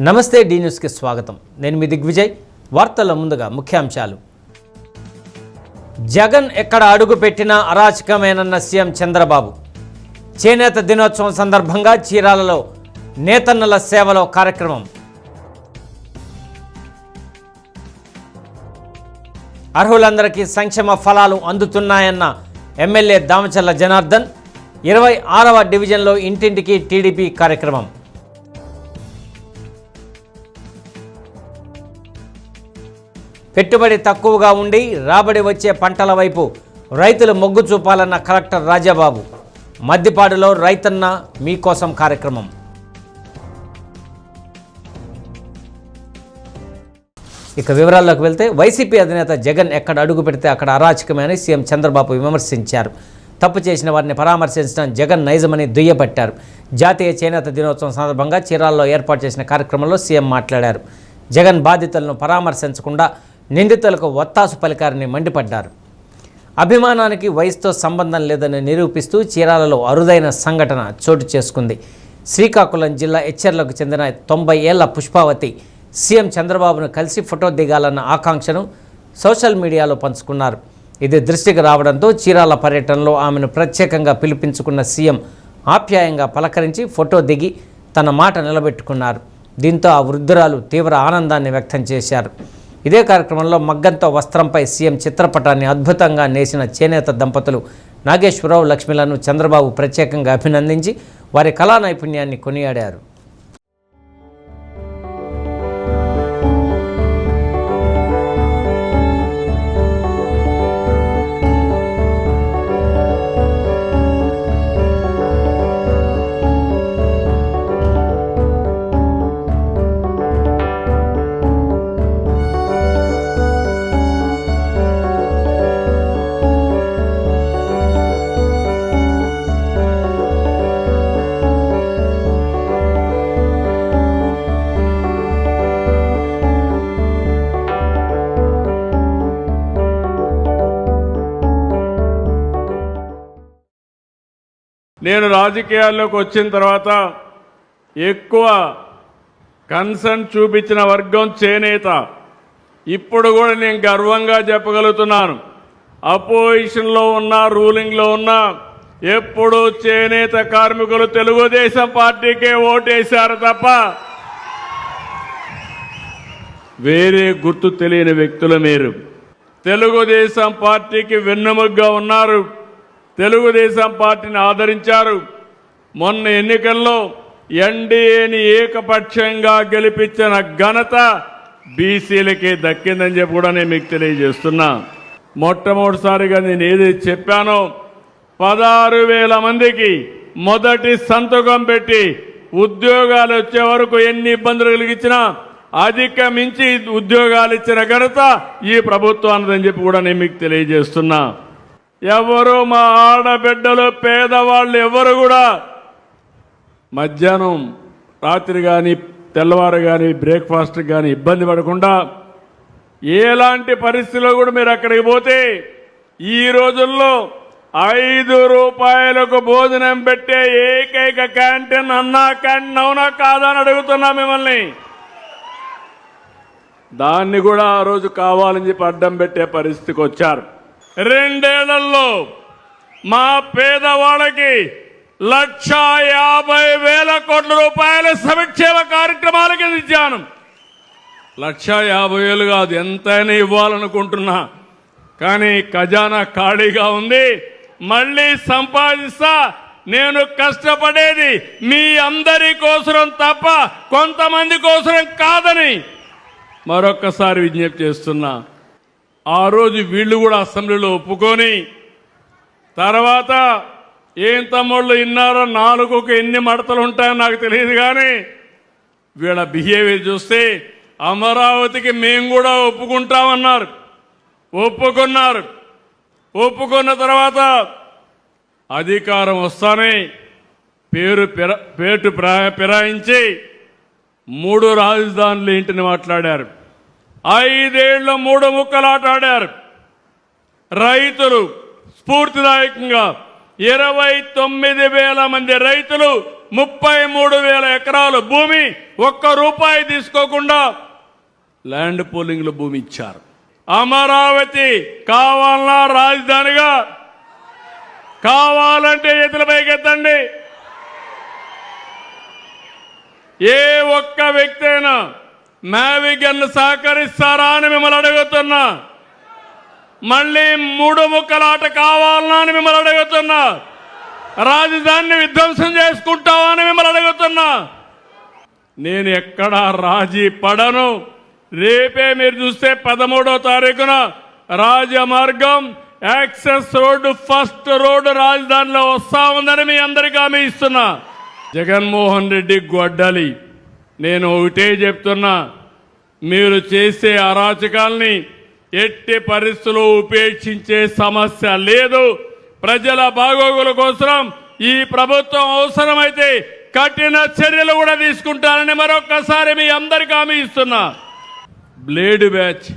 నమస్తే డి న్యూస్కి స్వాగతం. నేను మీ దిగ్విజయ్. వార్తల ముందుగా ముఖ్యాంశాలు. జగన్ ఎక్కడ అడుగు పెట్టినా అరాచకమేనన్న సీఎం చంద్రబాబు. చేనేత దినోత్సవం సందర్భంగా చీరాలలో నేతన్నల సేవలో కార్యక్రమం. అర్హులందరికీ సంక్షేమ ఫలాలు అందుతున్నాయన్న ఎమ్మెల్యే దామచర్ల జనార్దన్. 26వ డివిజన్లో ఇంటింటికి టీడీపీ కార్యక్రమం. పెట్టుబడి తక్కువగా ఉండి రాబడి వచ్చే పంటల వైపు రైతులు మొగ్గు చూపాలన్న కలెక్టర్ రాజాబాబు. మద్దిపాడులో రైతన్న మీకోసం కార్యక్రమం. ఇక వివరాల్లోకి వెళ్తే వైసీపీ అధినేత జగన్ ఎక్కడ అడుగు పెడితే అక్కడ అరాచకమే అని సీఎం చంద్రబాబు విమర్శించారు. తప్పు చేసిన వారిని పరామర్శించడం జగన్ నైజమని దుయ్యబట్టారు. జాతీయ చేనేత దినోత్సవం సందర్భంగా చీరాల్లో ఏర్పాటు చేసిన కార్యక్రమంలో సీఎం మాట్లాడారు. జగన్ బాధితులను పరామర్శించకుండా నిందితులకు ఒత్తాసు పలికారని మండిపడ్డారు. అభిమానానికి వయసుతో సంబంధం లేదని నిరూపిస్తూ చీరాలలో అరుదైన సంఘటన చోటు చేసుకుంది. శ్రీకాకుళం జిల్లా ఎచ్చెర్లకు చెందిన 90 ఏళ్ల పుష్పావతి సీఎం చంద్రబాబును కలిసి ఫోటో దిగాలన్న ఆకాంక్షను సోషల్ మీడియాలో పంచుకున్నారు. ఇది దృష్టికి రావడంతో చీరాల పర్యటనలో ఆమెను ప్రత్యేకంగా పిలిపించుకున్న సీఎం ఆప్యాయంగా పలకరించి ఫోటో దిగి తన మాట నిలబెట్టుకున్నారు. దీంతో ఆ వృద్ధురాలు తీవ్ర ఆనందాన్ని వ్యక్తం చేశారు. ఇదే కార్యక్రమంలో మగ్గంతో వస్త్రంపై సీఎం చిత్రపటాన్ని అద్భుతంగా నేసిన చేనేత దంపతులు నాగేశ్వరరావు, లక్ష్మిలను చంద్రబాబు ప్రత్యేకంగా అభినందించి వారి కళా నైపుణ్యాన్ని కొనియాడారు. నేను రాజకీయాల్లోకి వచ్చిన తర్వాత ఎక్కువ కన్సర్న్ చూపించిన వర్గం చేనేత. ఇప్పుడు కూడా నేను గర్వంగా చెప్పగలుగుతున్నాను, అపోజిషన్లో ఉన్నా రూలింగ్లో ఉన్నా ఎప్పుడూ చేనేత కార్మికులు తెలుగుదేశం పార్టీకే ఓటేశారు తప్ప వేరే గుర్తు తెలియని వ్యక్తులు మీరు. తెలుగుదేశం పార్టీకి వెన్నెముగ్గా ఉన్నారు, తెలుగుదేశం పార్టీని ఆదరించారు. మొన్న ఎన్నికల్లో ఎన్డీఏని ఏకపక్షంగా గెలిపించిన ఘనత బీసీలకే దక్కిందని చెప్పి కూడా నేను మీకు తెలియజేస్తున్నా. మొట్టమొదటిసారిగా నేను ఏదైతే చెప్పానో 16,000 మందికి మొదటి సంతకం పెట్టి ఉద్యోగాలు వచ్చే వరకు ఎన్ని ఇబ్బందులు కలిగించినా అధిగమించి ఉద్యోగాలు ఇచ్చిన ఘనత ఈ ప్రభుత్వానిదని చెప్పి కూడా నేను మీకు తెలియజేస్తున్నా. ఎవరు మా ఆడబిడ్డలు పేదవాళ్ళు ఎవరు కూడా మధ్యాహ్నం రాత్రి కానీ తెల్లవారు కానీ బ్రేక్ఫాస్ట్ కానీ ఇబ్బంది పడకుండా ఎలాంటి పరిస్థితుల్లో కూడా మీరు అక్కడికి పోతే ఈ రోజుల్లో 5 రూపాయలకు భోజనం పెట్టే ఏకైక క్యాంటీన్ అన్నా క్యాంటీన్ అవునా కాదా అని అడుగుతున్నా మిమ్మల్ని. దాన్ని కూడా ఆ రోజు కావాలని చెప్పి అడ్డం పెట్టే పరిస్థితికి వచ్చారు. 2 ఏళ్లలో మా పేదవాళ్ళకి 1,50,000 కోట్ల రూపాయల సంక్షేమ కార్యక్రమాలకి ఇచ్చాను. 1,50,000 కాదు, ఎంతైనా ఇవ్వాలనుకుంటున్నా, కానీ ఖజానా ఖాళీగా ఉంది. మళ్ళీ సంపాదిస్తా. నేను కష్టపడేది మీ అందరి కోసం తప్ప కొంతమంది కోసం కాదని మరొక్కసారి విజ్ఞప్తి చేస్తున్నా. ఆ రోజు వీళ్ళు కూడా అసెంబ్లీలో ఒప్పుకొని తర్వాత ఏం తమ్ముళ్ళు ఇన్నారో 4కు ఎన్ని మడతలు ఉంటాయో నాకు తెలియదు, కానీ వీళ్ళ బిహేవియర్ చూస్తే అమరావతికి మేము కూడా ఒప్పుకుంటామన్నారు. ఒప్పుకున్నారు. ఒప్పుకున్న తర్వాత అధికారం వస్తానే పేటు ఫిరాయించి 3 రాజధానులు ఇంటిని మాట్లాడారు. 5 ఏళ్లు 3 ముక్కలాట ఆడారు. రైతులు స్ఫూర్తిదాయకంగా 29,000 మంది రైతులు 33,000 ఎకరాలు భూమి ఒక్క రూపాయి తీసుకోకుండా ల్యాండ్ పూలింగ్లో భూమి ఇచ్చారు. అమరావతి కావాలన్నా రాజధానిగా, కావాలంటే ఎత్తుల పైకెత్తండి. ఏ ఒక్క వ్యక్తి అయినా మ్యావిగన్ సహకరిస్తారా అని మిమ్మల్ని అడుగుతున్నా. మళ్ళీ 3 ముక్కలాట కావాలన్నా అని మిమ్మల్ని అడుగుతున్నా. రాజధానిని విధ్వంసం చేసుకుంటావా అని మిమ్మల్ని అడుగుతున్నా. నేను ఎక్కడా రాజీ పడను. రేపే మీరు చూస్తే 13వ తారీఖున రాజమార్గం యాక్సెస్ రోడ్డు ఫస్ట్ రోడ్డు రాజధానిలో వస్తా ఉందని మీ అందరికీ హామీ ఇస్తున్నా. జగన్మోహన్ రెడ్డి గొడ్డలి. నేను ఒకటే చెప్తున్నా, మీరు చేసే అరాచకాల్ని ఎట్టి పరిస్థితుల్లో ఉపేక్షించే సమస్య లేదు. ప్రజల బాగోగుల కోసం ఈ ప్రభుత్వం అవసరమైతే కఠిన చర్యలు కూడా తీసుకుంటానని మరొక్కసారి మీ అందరికీ హామీ ఇస్తున్నా. బ్లేడ్ బ్యాచ్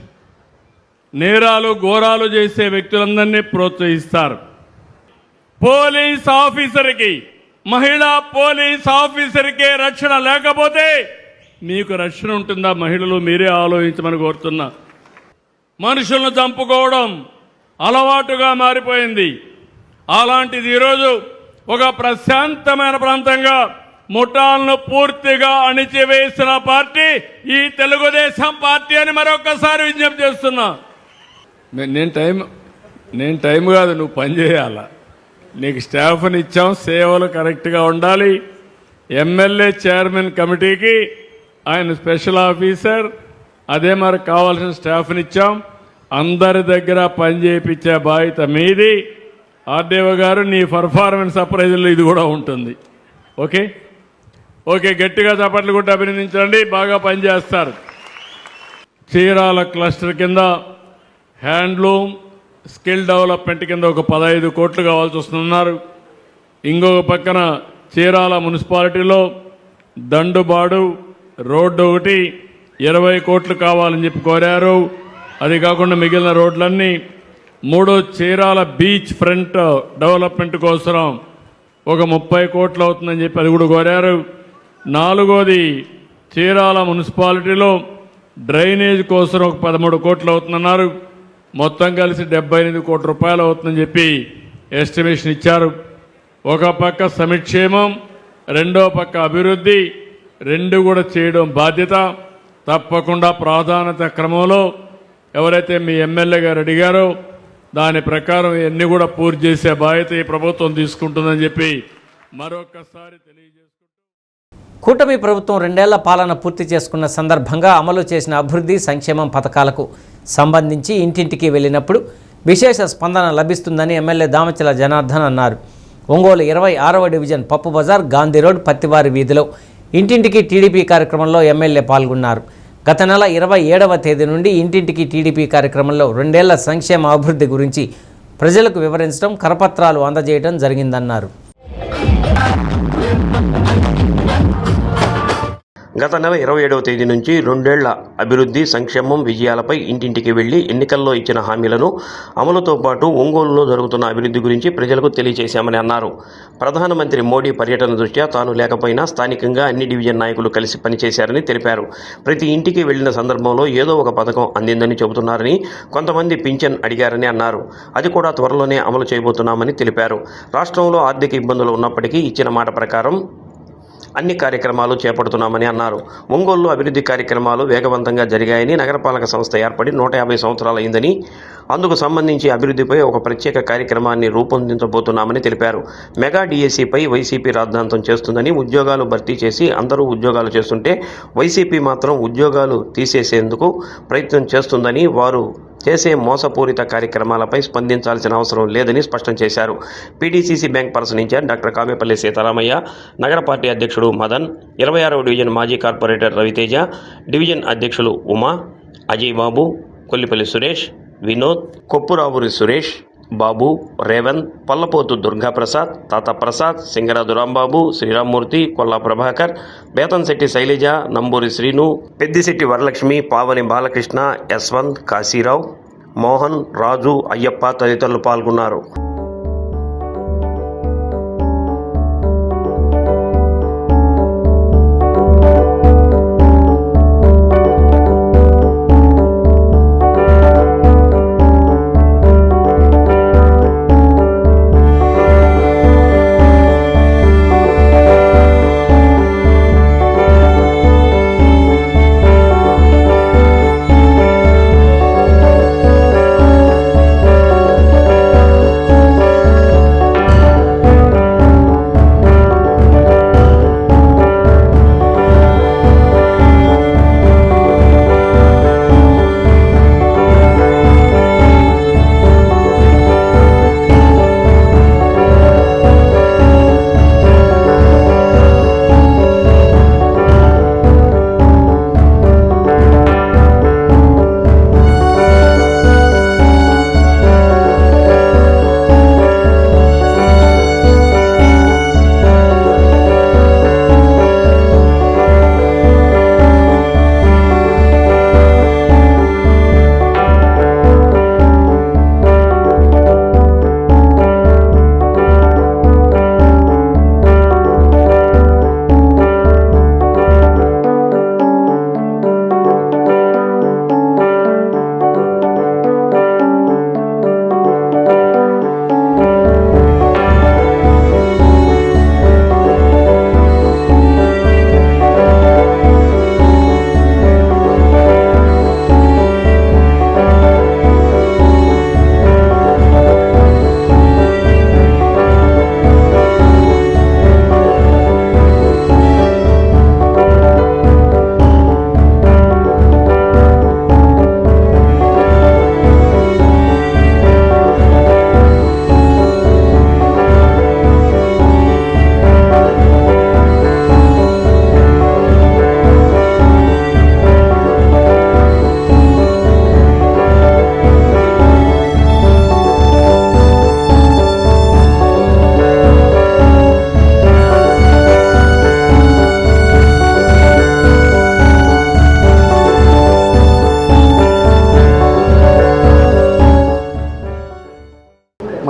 నేరాలు ఘోరాలు చేసే వ్యక్తులందరినీ ప్రోత్సహిస్తారు. పోలీస్ ఆఫీసర్కి, మహిళా పోలీస్ ఆఫీసర్కే రక్షణ లేకపోతే మీకు రక్షణ ఉంటుందా? మహిళలు మీరే ఆలోచించమని కోరుతున్నా. మనుషులను చంపుకోవడం అలవాటుగా మారిపోయింది. అలాంటిది ఈరోజు ఒక ప్రశాంతమైన ప్రాంతంగా ముఠాలను పూర్తిగా అణిచివేసిన పార్టీ ఈ తెలుగుదేశం పార్టీ అని మరొకసారి విజ్ఞప్తి చేస్తున్నా. నేను టైం కాదు, నువ్వు పని చేయాలా. నీకు స్టాఫ్ని ఇచ్చాం, సేవలు కరెక్ట్గా ఉండాలి. ఎమ్మెల్యే చైర్మన్ కమిటీకి ఆయన స్పెషల్ ఆఫీసర్, అదే మరి కావాల్సిన స్టాఫ్ని ఇచ్చాం. అందరి దగ్గర పని చేయించే బాధ్యత మీది. ఆర్డీఓ గారు, నీ పర్ఫార్మెన్స్ అప్రైజల్లో ఇది కూడా ఉంటుంది. ఓకే ఓకే, గట్టిగా చప్పట్లు కొట్టి అభినందించండి. బాగా పనిచేస్తారు. చీరాల క్లస్టర్ కింద హ్యాండ్లూమ్ స్కిల్ డెవలప్మెంట్ కింద ఒక 15 కోట్లు కావాల్సి వస్తున్నారు. ఇంకొక పక్కన చీరాల మున్సిపాలిటీలో దండుబాడు రోడ్డు ఒకటి 20 కోట్లు కావాలని చెప్పి కోరారు. అది కాకుండా మిగిలిన రోడ్లన్నీ, 3 చీరాల బీచ్ ఫ్రంట్ డెవలప్మెంట్ కోసం ఒక 30 కోట్లు అవుతుందని చెప్పి అది కూడా కోరారు. 4వది చీరాల మున్సిపాలిటీలో డ్రైనేజ్ కోసం ఒక 13 కోట్లు అవుతుందన్నారు. మొత్తం కలిసి 78 కోట్ల రూపాయలు అవుతుందని చెప్పి ఎస్టిమేషన్ ఇచ్చారు. ఒక పక్క సంక్షేమం, రెండో పక్క అభివృద్ధి, రెండు కూడా చేయడం బాధ్యత. తప్పకుండా ప్రాధాన్యత క్రమంలో ఎవరైతే మీ ఎమ్మెల్యే గారు అడిగారో దాని ప్రకారం ఇవన్నీ కూడా పూర్తి చేసే బాధ్యత ఈ ప్రభుత్వం తీసుకుంటుందని చెప్పి మరొకసారి తెలియజేసుకుంటూ, కూటమి ప్రభుత్వం 2 ఏళ్ల పాలన పూర్తి చేసుకున్న సందర్భంగా అమలు చేసిన అభివృద్ధి సంక్షేమం పథకాలకు సంబంధించి ఇంటింటికి వెళ్ళినప్పుడు విశేష స్పందన లభిస్తుందని ఎమ్మెల్యే దామచల జనార్దన్ అన్నారు. ఒంగోలు 26వ డివిజన్ పప్పు బజార్, గాంధీ రోడ్, పత్తివారి వీధిలో ఇంటింటికి టీడీపీ కార్యక్రమంలో ఎమ్మెల్యే పాల్గొన్నారు. గత నెల 27వ తేదీ నుండి ఇంటింటికి టీడీపీ కార్యక్రమంలో 2 ఏళ్ల సంక్షేమ అభివృద్ధి గురించి ప్రజలకు వివరించడం, కరపత్రాలు అందజేయడం జరిగిందన్నారు. గత నెల 27వ తేదీ నుంచి 2 ఏళ్ల అభివృద్ధి సంక్షేమం విజయాలపై ఇంటింటికి వెళ్లి ఎన్నికల్లో ఇచ్చిన హామీలను అమలుతో పాటు ఒంగోలులో జరుగుతున్న అభివృద్ధి గురించి ప్రజలకు తెలియజేశామని అన్నారు. ప్రధానమంత్రి మోడీ పర్యటన దృష్ట్యా తాను లేకపోయినా స్థానికంగా అన్ని డివిజన్ నాయకులు కలిసి పనిచేశారని తెలిపారు. ప్రతి ఇంటికి వెళ్లిన సందర్భంలో ఏదో ఒక పథకం అందిందని చెబుతున్నారని, కొంతమంది పింఛన్ అడిగారని అన్నారు. అది కూడా త్వరలోనే అమలు చేయబోతున్నామని తెలిపారు. రాష్ట్రంలో ఆర్థిక ఇబ్బందులు ఉన్నప్పటికీ ఇచ్చిన మాట ప్రకారం అన్ని కార్యక్రమాలు చేపడుతున్నామని అన్నారు. ఒంగోలులో అభివృద్ధి కార్యక్రమాలు వేగవంతంగా జరిగాయని, నగరపాలక సంస్థ ఏర్పడి 150 సంవత్సరాలైందని, అందుకు సంబంధించి అభివృద్ధిపై ఒక ప్రత్యేక కార్యక్రమాన్ని రూపొందించబోతున్నామని తెలిపారు. మెగా డిఎస్సిపై వైసీపీ రాద్ధాంతం చేస్తుందని, ఉద్యోగాలు భర్తీ చేసి అందరూ ఉద్యోగాలు చేస్తుంటే వైసీపీ మాత్రం ఉద్యోగాలు తీసేసేందుకు ప్రయత్నం చేస్తుందని, వారు చేసే మోసపూరిత కార్యక్రమాలపై స్పందించాల్సిన అవసరం లేదని స్పష్టం చేశారు. PDCC bank person incharge doctor Kamepalli Sitaramaiah, నగర పార్టీ అధ్యక్షుడు మదన్, 26వ డివిజన్ మాజీ కార్పొరేటర్ రవితేజ, డివిజన్ అధ్యక్షులు ఉమా, అజయ్ బాబు, కొల్లిపల్లి సురేష్, వినోద్, కొప్పురావురి సురేష్ బాబు, రేవంత్, పల్లపోతు దుర్గాప్రసాద్, తాత ప్రసాద్, సింగరాజు రాంబాబు, శ్రీరామ్మూర్తి, కొల్లా ప్రభాకర్, బేతంశెట్టి శైలజ, నంబూరి శ్రీను, పెద్దిశెట్టి వరలక్ష్మి, పావని బాలకృష్ణ, యశ్వంత్, కాశీరావు, మోహన్, రాజు, అయ్యప్ప తదితరులు పాల్గొన్నారు.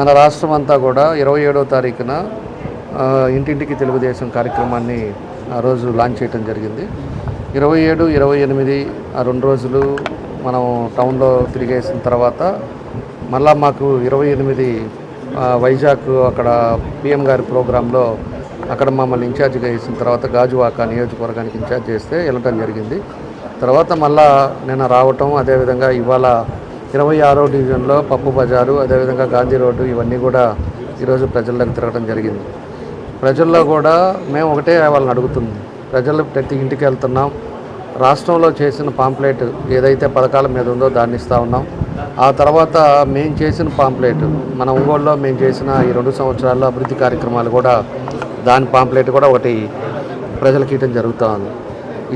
మన రాష్ట్రం అంతా కూడా 27వ తారీఖున ఇంటింటికి తెలుగుదేశం కార్యక్రమాన్ని ఆ రోజు లాంచ్ చేయడం జరిగింది. 27, 28 ఆ 2 రోజులు మనం టౌన్లో తిరిగేసిన తర్వాత మళ్ళా మాకు 28 వైజాగ్ అక్కడ పిఎం గారి ప్రోగ్రాంలో అక్కడ మమ్మల్ని ఇన్ఛార్జిగా వేసిన తర్వాత గాజువాక నియోజకవర్గానికి ఇన్ఛార్జ్ చేస్తే వెళ్ళటం జరిగింది. తర్వాత మళ్ళా నేను రావటం, అదేవిధంగా ఇవాళ 26వ డివిజన్లో పప్పు బజారు, అదేవిధంగా గాంధీ రోడ్డు ఇవన్నీ కూడా ఈరోజు ప్రజల్లోకి తిరగడం జరిగింది. ప్రజల్లో కూడా మేము ఒకటే వాళ్ళని అడుగుతుంది, ప్రజలు ప్రతి ఇంటికి వెళ్తున్నాం, రాష్ట్రంలో చేసిన పాంప్లెట్ ఏదైతే పథకాల మీద ఉందో దాన్ని ఇస్తూ ఉన్నాం. ఆ తర్వాత మేము చేసిన పాంప్లెట్ మన ఒంగోలులో మేము చేసిన ఈ 2 సంవత్సరాల్లో అభివృద్ధి కార్యక్రమాలు కూడా దాని పాంప్లెట్ కూడా ఒకటి ప్రజలకి ఇవ్వడం జరుగుతూ ఉంది.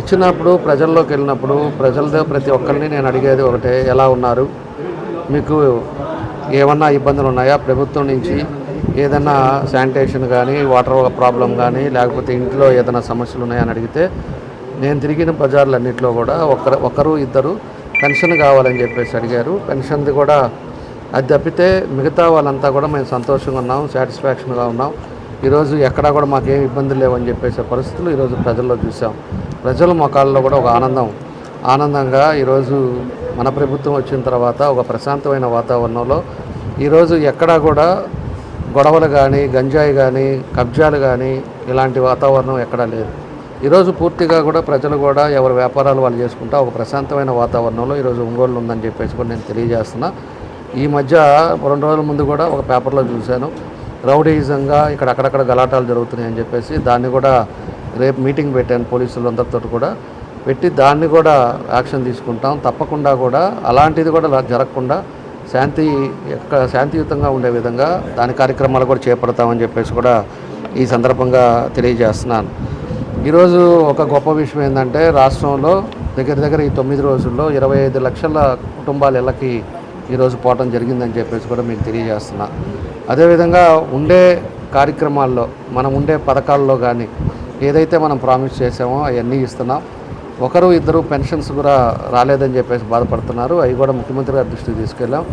ఇచ్చినప్పుడు ప్రజల్లోకి వెళ్ళినప్పుడు ప్రజలతో ప్రతి ఒక్కరిని నేను అడిగేది ఒకటే, ఎలా ఉన్నారు, మీకు ఏమన్నా ఇబ్బందులు ఉన్నాయా, ప్రభుత్వం నుంచి ఏదైనా శానిటేషన్ కానీ వాటర్ ప్రాబ్లం కానీ లేకపోతే ఇంట్లో ఏదైనా సమస్యలు ఉన్నాయని అడిగితే నేను తిరిగిన బజార్లన్నింటిలో కూడా ఒకరు ఇద్దరు పెన్షన్ కావాలని చెప్పేసి అడిగారు. పెన్షన్ది కూడా అది తప్పితే మిగతా వాళ్ళంతా కూడా మేము సంతోషంగా ఉన్నాం, సాటిస్ఫాక్షన్గా ఉన్నాం, ఈరోజు ఎక్కడా కూడా మాకేం ఇబ్బందులు లేవని చెప్పేసే పరిస్థితులు ఈరోజు ప్రజల్లో చూసాం. ప్రజల ముఖాల్లో కూడా ఒక ఆనందంగా ఈరోజు మన ప్రభుత్వం వచ్చిన తర్వాత ఒక ప్రశాంతమైన వాతావరణంలో ఈరోజు ఎక్కడా కూడా గొడవలు కానీ గంజాయి కానీ కబ్జాలు కానీ ఇలాంటి వాతావరణం ఎక్కడా లేదు. ఈరోజు పూర్తిగా కూడా ప్రజలు కూడా ఎవరి వ్యాపారాలు వాళ్ళు చేసుకుంటా ఒక ప్రశాంతమైన వాతావరణంలో ఈరోజు ఒంగోలు ఉందని చెప్పేసి కూడా నేను తెలియజేస్తున్నా. ఈ మధ్య 2 రోజుల ముందు కూడా ఒక పేపర్లో చూశాను, రౌడీయిజంగా ఇక్కడ అక్కడక్కడ గలాటాలు జరుగుతున్నాయి అని చెప్పేసి దాన్ని కూడా రేపు మీటింగ్ పెట్టాను పోలీసులందరితో కూడా పెట్టి దాన్ని కూడా యాక్షన్ తీసుకుంటాం. తప్పకుండా కూడా అలాంటిది కూడా జరగకుండా శాంతియుతంగా ఉండే విధంగా దాని కార్యక్రమాలు కూడా చేపడతామని చెప్పేసి కూడా ఈ సందర్భంగా తెలియజేస్తున్నాను. ఈరోజు ఒక గొప్ప విషయం ఏంటంటే రాష్ట్రంలో దగ్గర ఈ 9 రోజుల్లో 25 లక్షల కుటుంబాల ఇళ్ళకి ఈరోజు పోవటం జరిగిందని చెప్పేసి కూడా మీకు తెలియజేస్తున్నా. అదేవిధంగా ఉండే కార్యక్రమాల్లో మనం ఉండే పథకాల్లో కానీ ఏదైతే మనం ప్రామిస్ చేసామో అవన్నీ ఇస్తున్నాం. ఒకరు ఇద్దరు పెన్షన్స్ కూడా రాలేదని చెప్పేసి బాధపడుతున్నారు, అవి కూడా ముఖ్యమంత్రి గారి దృష్టికి తీసుకెళ్ళాం.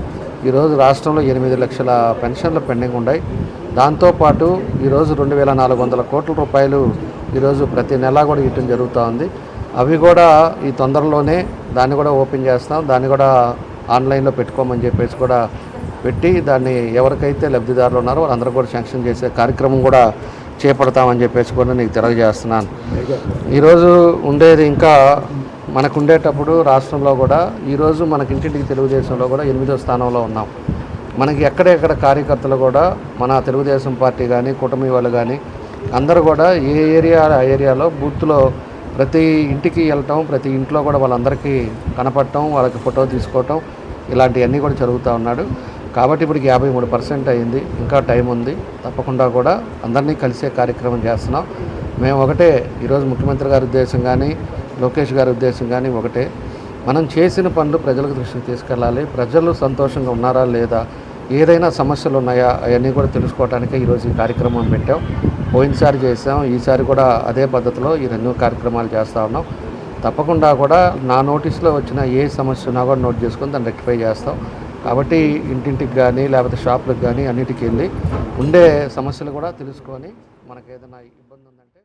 ఈరోజు రాష్ట్రంలో 8 లక్షల పెన్షన్లు పెండింగ్ ఉన్నాయి. దాంతోపాటు ఈరోజు 2400 కోట్ల రూపాయలు ఈరోజు ప్రతి నెల కూడా ఇవ్వడం జరుగుతూ ఉంది. అవి కూడా ఈ తొందరలోనే దాన్ని కూడా ఓపెన్ చేస్తాం, దాన్ని కూడా ఆన్లైన్లో పెట్టుకోమని చెప్పేసి కూడా పెట్టి దాన్ని ఎవరికైతే లబ్ధిదారులు ఉన్నారో వాళ్ళందరూ కూడా శాంక్షన్ చేసే కార్యక్రమం కూడా చేపడతామని చెప్పేసి కూడా నీకు తెలియజేస్తున్నాను. ఈరోజు ఉండేది ఇంకా మనకు ఉండేటప్పుడు రాష్ట్రంలో కూడా ఈరోజు మనకి ఇంటింటికి తెలుగుదేశంలో కూడా 8వ స్థానంలో ఉన్నాం. మనకి ఎక్కడెక్కడ కార్యకర్తలు కూడా మన తెలుగుదేశం పార్టీ కానీ కూటమి వాళ్ళు కానీ అందరూ కూడా ఏ ఏరియాలో బూత్లో ప్రతి ఇంటికి వెళ్ళటం, ప్రతి ఇంట్లో కూడా వాళ్ళందరికీ కనపడటం, వాళ్ళకి ఫోటో తీసుకోవటం ఇలాంటివన్నీ కూడా జరుగుతూ ఉన్నాడు. కాబట్టి ఇప్పటికి 53% అయింది, ఇంకా టైం ఉంది. తప్పకుండా కూడా అందరినీ కలిసే కార్యక్రమం చేస్తున్నాం. మేము ఒకటే ఈరోజు ముఖ్యమంత్రి గారి ఉద్దేశం కానీ లోకేష్ గారి ఉద్దేశం కానీ ఒకటే, మనం చేసిన పనులు ప్రజలకు దృష్టికి తీసుకెళ్ళాలి. ప్రజలు సంతోషంగా ఉన్నారా లేదా, ఏదైనా సమస్యలు ఉన్నాయా అవన్నీ కూడా తెలుసుకోవడానికే ఈరోజు ఈ కార్యక్రమం పెట్టాం. పోయినసారి చేసాం, ఈసారి కూడా అదే పద్ధతిలో ఈ 2 కార్యక్రమాలు చేస్తూ ఉన్నాం. తప్పకుండా కూడా నా నోటీస్లో వచ్చిన ఏ సమస్య ఉన్నా కూడా నోట్ చేసుకొని దాన్ని రెక్టిఫై చేస్తాం. కాబట్టి ఇంటింటికి కానీ లేకపోతే షాపులకు కానీ అన్నిటికీ వెళ్ళి ఉండే సమస్యలు కూడా తెలుసుకొని మనకు ఏదైనా ఇబ్బంది ఉందంటే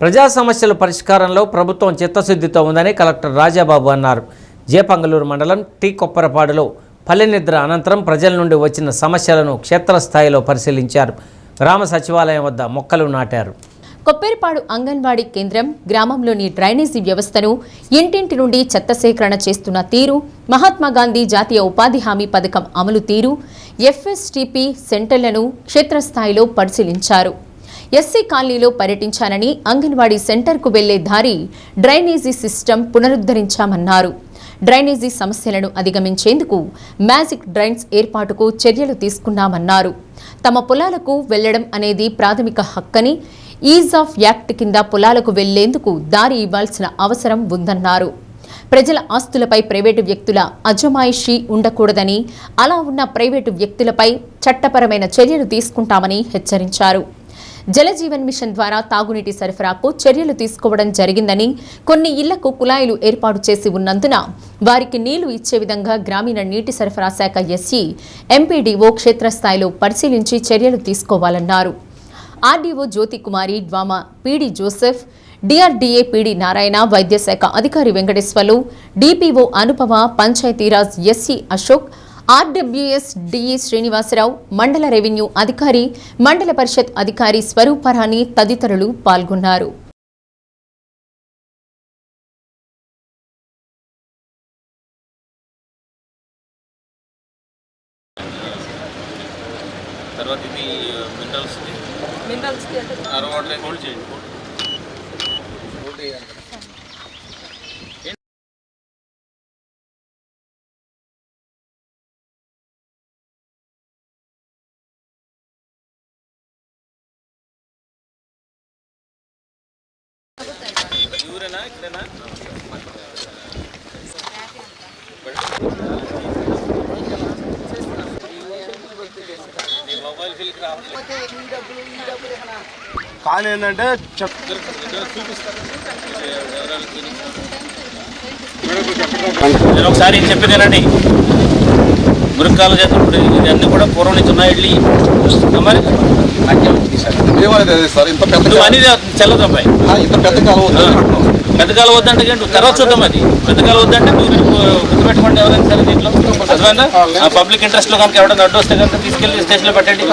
ప్రజా సమస్యల పరిష్కారంలో ప్రభుత్వం చిత్తశుద్ధితో ఉందని కలెక్టర్ రాజాబాబు అన్నారు. జేపంగళూరు మండలం టీ కొప్పరపాడులో పల్లె నిద్ర అనంతరం ప్రజల నుండి వచ్చిన సమస్యలను క్షేత్రస్థాయిలో పరిశీలించారు. గ్రామ సచివాలయం వద్ద మొక్కలు నాటారు. కొప్పేరుపాడు అంగన్వాడీ కేంద్రం గ్రామంలోని డ్రైనేజీ వ్యవస్థను ఇంటింటి నుండి చెత్త సేకరణ చేస్తున్న తీరు, మహాత్మాగాంధీ జాతీయ ఉపాధి హామీ పథకం అమలు తీరు, ఎఫ్ఎస్టిపి సెంటర్లను క్షేత్రస్థాయిలో పరిశీలించారు. ఎస్సీ కాలనీలో పర్యటించానని అంగన్వాడీ సెంటర్కు వెళ్లే దారి డ్రైనేజీ సిస్టమ్ పునరుద్ధరించామన్నారు. డ్రైనేజీ సమస్యలను అధిగమించేందుకు మ్యాజిక్ డ్రైన్స్ ఏర్పాటుకు చర్యలు తీసుకున్నామన్నారు. తమ పొలాలకు వెళ్లడం అనేది ప్రాథమిక హక్కని, ఈజ్ ఆఫ్ యాక్ట్ కింద పొలాలకు వెళ్లేందుకు దారి ఇవ్వాల్సిన అవసరం ఉందన్నారు. ప్రజల ఆస్తులపై ప్రైవేటు వ్యక్తుల అజమాయిషీ ఉండకూడదని, అలా ఉన్న ప్రైవేటు వ్యక్తులపై చట్టపరమైన చర్యలు తీసుకుంటామని హెచ్చరించారు. జలజీవన్ మిషన్ ద్వారా తాగునీటి సరఫరాకు చర్యలు తీసుకోవడం జరిగిందని, కొన్ని ఇళ్లకు కుళాయిలు ఏర్పాటు చేసి ఉన్నందున వారికి నీళ్లు ఇచ్చే విధంగా గ్రామీణ నీటి సరఫరా శాఖ ఎస్ఈ, ఎంపీడీఓ క్షేత్రస్థాయిలో పరిశీలించి చర్యలు తీసుకోవాలన్నారు. RDO Jyothi Kumari DWMA, PD Joseph, DRDA PD Narayana, వైద్యశాఖ అధికారి Venkateswarlu, DPO Anupama, Panchayati Raj SC Ashok, RWS DE Srinivasa Rao, మండల రెవెన్యూ అధికారి, మండల పరిషత్ అధికారి స్వరూపరాణి తదితరులు పాల్గొన్నారు. కానీ ఏంటంటే ఒకసారి చెప్పేదేనండి, మురుక్కాల చేత ఇవన్నీ కూడా పూర్వం నుంచి ఉన్నాయి. మరి సార్ ఇంత పెద్ద అని చల్లదు అబ్బాయి, ఇంత పెద్ద కాలం పెద్ద కాలం వద్దంటే తర్వాత చూద్దాం. అది పెద్ద కాలం వద్దంటే మీరు గుర్తుపెట్టుకోండి ఎవరైనా సరే. దీంట్లో అర్థమైందా? పబ్లిక్ ఇంట్రెస్ట్ లో కనుక ఎవరైనా అడ్డు వస్తే కనుక తీసుకెళ్లి స్టేషన్ లో పెట్టండి.